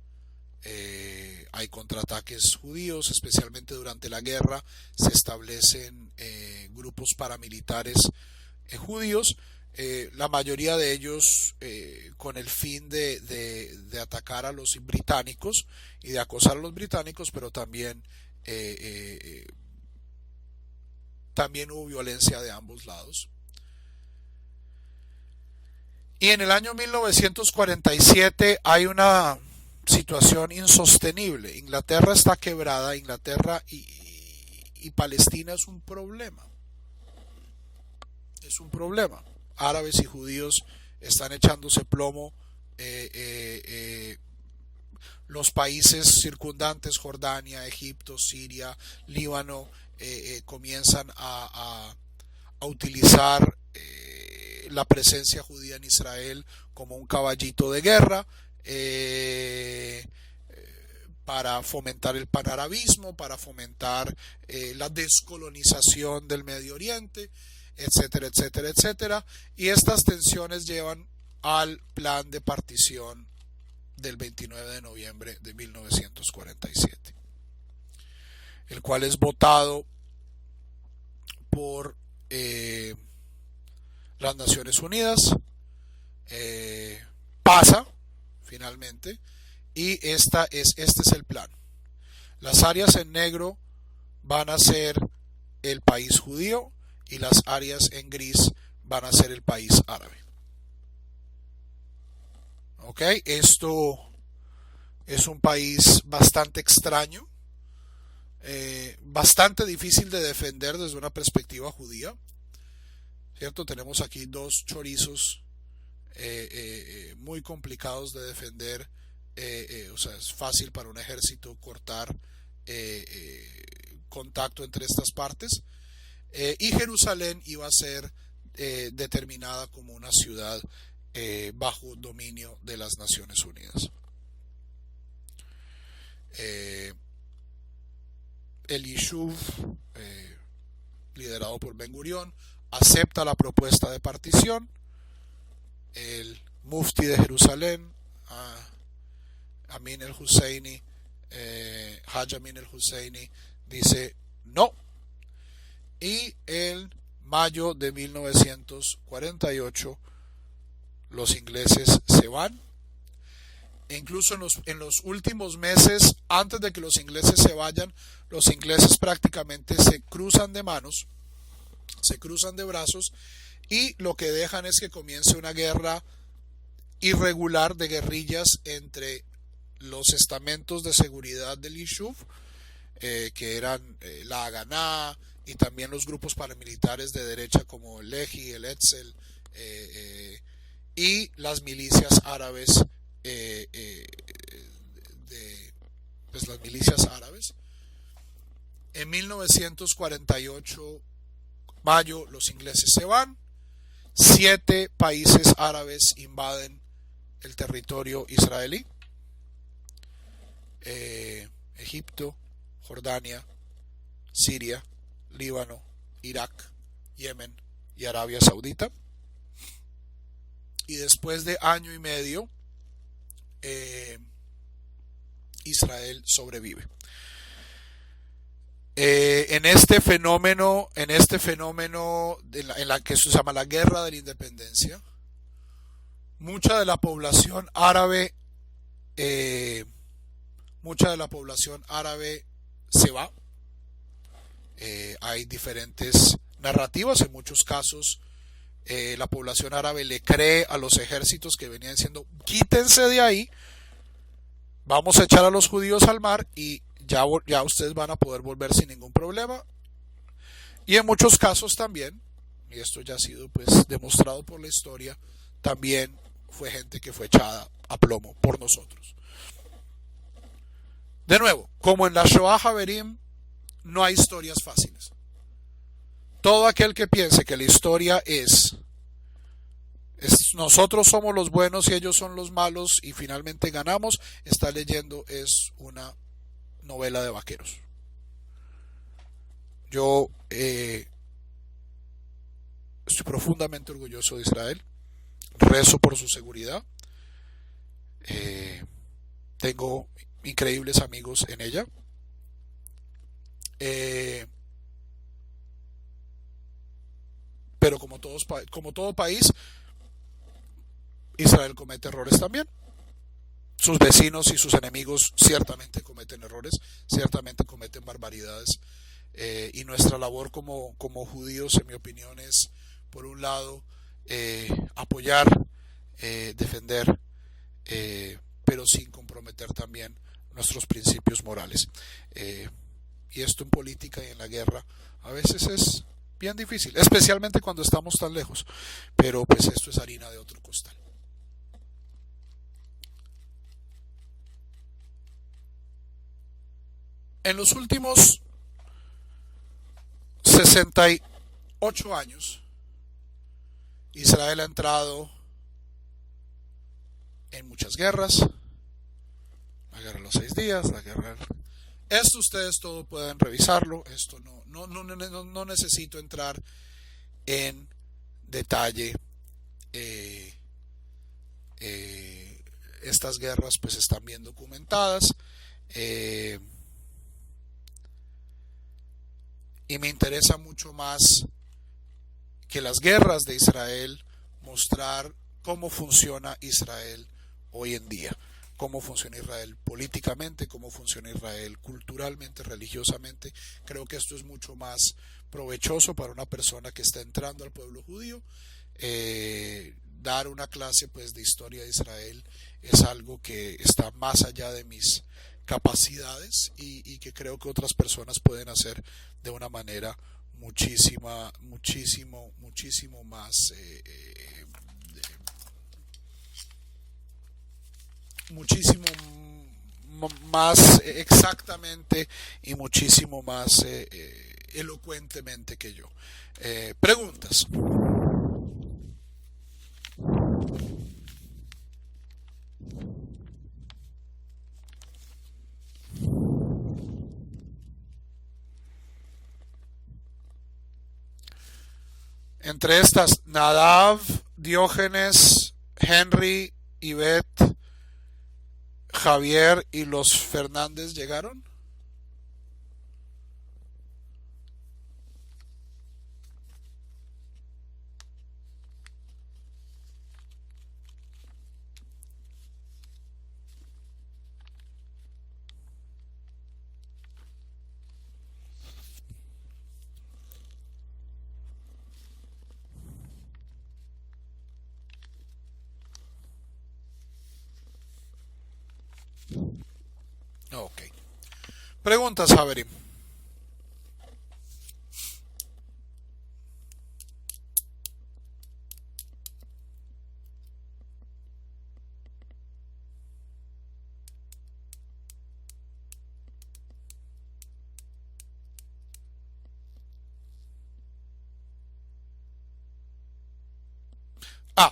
hay contraataques judíos, especialmente durante la guerra se establecen grupos paramilitares judíos, la mayoría de ellos con el fin de atacar a los británicos y de acosar a los británicos, pero también también hubo violencia de ambos lados. Y en el año 1947 hay una situación insostenible. Inglaterra está quebrada, Inglaterra y Palestina es un problema. Es un problema. Árabes y judíos están echándose plomo. Los países circundantes, Jordania, Egipto, Siria, Líbano, comienzan a utilizar la presencia judía en Israel como un caballito de guerra, para fomentar el panarabismo, para fomentar la descolonización del Medio Oriente, etcétera, etcétera, etcétera. Y estas tensiones llevan al plan de partición del 29 de noviembre de 1947, el cual es votado por las Naciones Unidas, pasa finalmente, y este es el plan. Las áreas en negro van a ser el país judío y las áreas en gris van a ser el país árabe. Ok, esto es un país bastante extraño, bastante difícil de defender desde una perspectiva judía, ¿cierto? Tenemos aquí dos chorizos muy complicados de defender, o sea, es fácil para un ejército cortar contacto entre estas partes, y Jerusalén iba a ser determinada como una ciudad bajo dominio de las Naciones Unidas. El Yishuv, liderado por Ben Gurión, acepta la propuesta de partición. El mufti de Jerusalén, Amin el-Husseini, Haj Amin el-Husseini, dice no. Y en mayo de 1948 los ingleses se van. E incluso en los últimos meses, antes de que los ingleses se vayan, los ingleses prácticamente se cruzan de manos, se cruzan de brazos, y lo que dejan es que comience una guerra irregular de guerrillas entre los estamentos de seguridad del Yishuv, que eran la Haganá, y también los grupos paramilitares de derecha como el Lehi, el Etzel, y las milicias árabes, las milicias árabes. En 1948, mayo, los ingleses se van. 7 países árabes invaden el territorio israelí: Egipto, Jordania, Siria, Líbano, Irak, Yemen y Arabia Saudita. Y después de año y medio, Israel sobrevive. En este fenómeno en la que se llama la Guerra de la Independencia, mucha de la población árabe se va. Hay diferentes narrativas. En muchos casos la población árabe le cree a los ejércitos que venían diciendo: quítense de ahí, vamos a echar a los judíos al mar y ya ustedes van a poder volver sin ningún problema. Y en muchos casos también, y esto ya ha sido pues demostrado por la historia, también fue gente que fue echada a plomo por nosotros. De nuevo, como en la Shoah Haverim, no hay historias fáciles. Todo aquel que piense que la historia es nosotros somos los buenos y ellos son los malos y finalmente ganamos, está leyendo es una novela de vaqueros. Yo estoy profundamente orgulloso de Israel, rezo por su seguridad, eh, tengo increíbles amigos en ella, eh, pero como todo país, Israel comete errores también. Sus vecinos y sus enemigos ciertamente cometen errores, ciertamente cometen barbaridades. Y nuestra labor como judíos, en mi opinión, es, por un lado, apoyar, defender, pero sin comprometer también nuestros principios morales. Y esto en política y en la guerra a veces es bien difícil, especialmente cuando estamos tan lejos, pero pues esto es harina de otro costal. En los últimos 68 años, Israel ha entrado en muchas guerras, la guerra de los 6 días, la guerra... Esto ustedes todo pueden revisarlo, esto no necesito entrar en detalle. eh, Estas guerras pues están bien documentadas, eh, y me interesa mucho más que las guerras de Israel mostrar cómo funciona Israel hoy en día, cómo funciona Israel políticamente, cómo funciona Israel culturalmente, religiosamente. Creo que esto es mucho más provechoso para una persona que está entrando al pueblo judío. Dar una clase pues de historia de Israel es algo que está más allá de mis capacidades y que creo que otras personas pueden hacer de una manera muchísimo más muchísimo más exactamente y muchísimo más elocuentemente que yo. Preguntas. Entre estas, Nadav, Diógenes, Henry, Ivette, Javier y los Fernández llegaron. Ok. Preguntas, Javerín.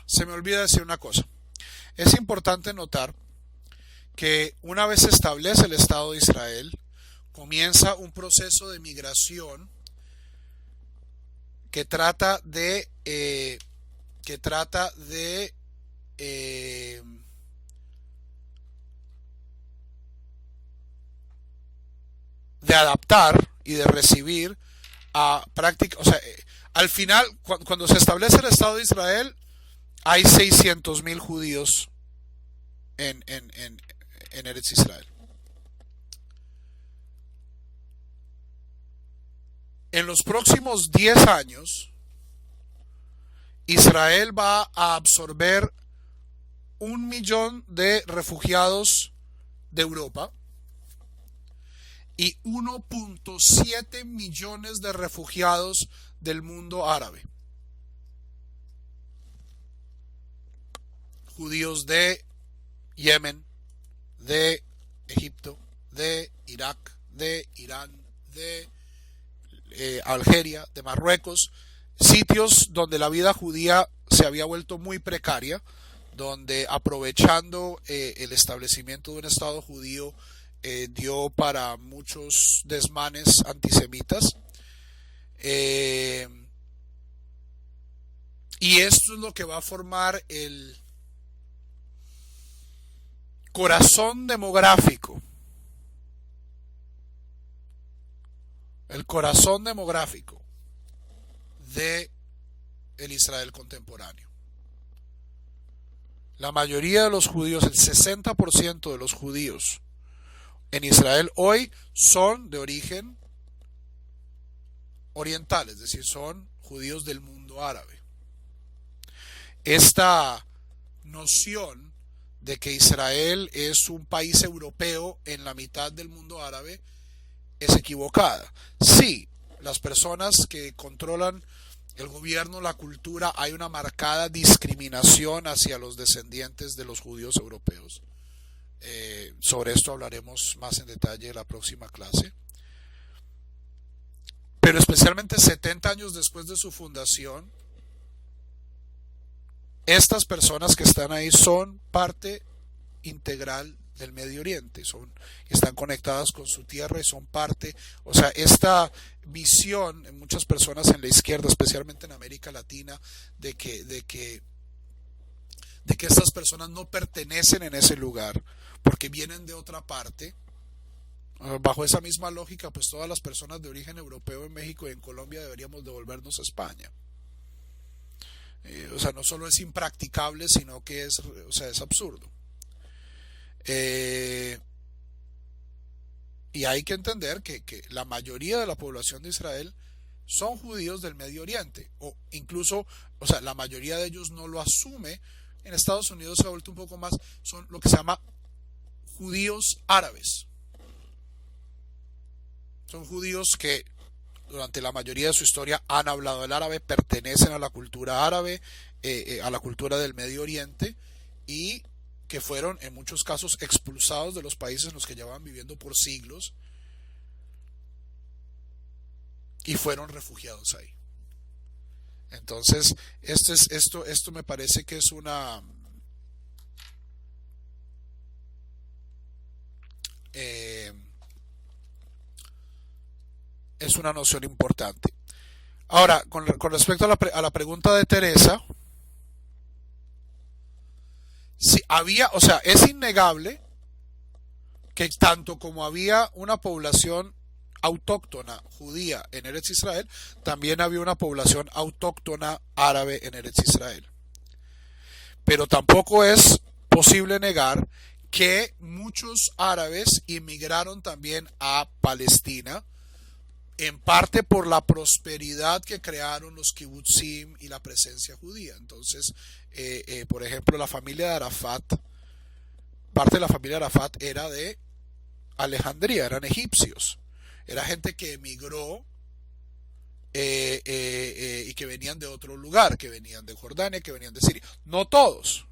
Se me olvida decir una cosa. Es importante notar que una vez se establece el Estado de Israel, comienza un proceso de migración que trata eh, de adaptar y de recibir a práctica, o sea, al final, cuando se establece el Estado de Israel, hay 600.000 judíos en Eretz Israel. En los próximos 10 años, Israel va a absorber 1 millón de refugiados de Europa y 1.7 millones de refugiados del mundo árabe. Judíos de Yemen, de Egipto, de Irak, de Irán, de Algeria, de Marruecos, sitios donde la vida judía se se había vuelto muy precaria, donde aprovechando el establecimiento de un Estado judío dio para muchos desmanes antisemitas. Eh, y esto es lo que va a formar el corazón demográfico, de el Israel contemporáneo. La mayoría de los judíos, el 60% de los judíos en Israel hoy son de origen oriental, es decir, son judíos del mundo árabe. Esta noción de que Israel es un país europeo en la mitad del mundo árabe es equivocada. Sí, las personas que controlan el gobierno, la cultura, hay una marcada discriminación hacia los descendientes de los judíos europeos. Sobre esto hablaremos más en detalle en la próxima clase. Pero especialmente 70 años después de su fundación, estas personas que están ahí son parte integral del Medio Oriente, están conectadas con su tierra y son parte, o sea, esta visión en muchas personas en la izquierda, especialmente en América Latina, de que estas personas no pertenecen en ese lugar porque vienen de otra parte. Bajo esa misma lógica, pues todas las personas de origen europeo en México y en Colombia deberíamos devolvernos a España. O sea, no solo es impracticable, sino que es absurdo. Y hay que entender que la mayoría de la población de Israel son judíos del Medio Oriente, o incluso, o sea, la mayoría de ellos no lo asume. En Estados Unidos se ha vuelto un poco más, son lo que se llama judíos árabes. Son judíos que durante la mayoría de su historia han hablado el árabe, pertenecen a la cultura árabe, a la cultura del Medio Oriente, y que fueron en muchos casos expulsados de los países en los que llevaban viviendo por siglos y fueron refugiados ahí. Entonces, esto me parece que es una noción importante. Ahora, con respecto a la pregunta de Teresa, si había, o sea, es innegable que tanto como había una población autóctona judía en Eretz Israel, también había una población autóctona árabe en Eretz Israel. Pero tampoco es posible negar que muchos árabes inmigraron también a Palestina, en parte por la prosperidad que crearon los kibutzim y la presencia judía. Entonces, por ejemplo, la familia de Arafat, parte de la familia de Arafat era de Alejandría, eran egipcios, era gente que emigró y que venían de otro lugar, que venían de Jordania, que venían de Siria. No todos.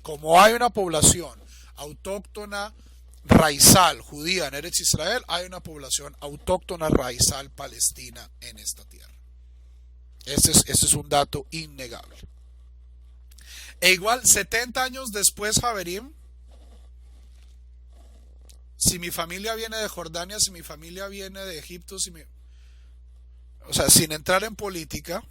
Como hay una población autóctona raizal judía en Eretz Israel, hay una población autóctona raizal palestina en esta tierra. Este es un dato innegable. E igual, 70 años después, Javerim, si mi familia viene de Jordania, si mi familia viene de Egipto, o sea, sin entrar en política,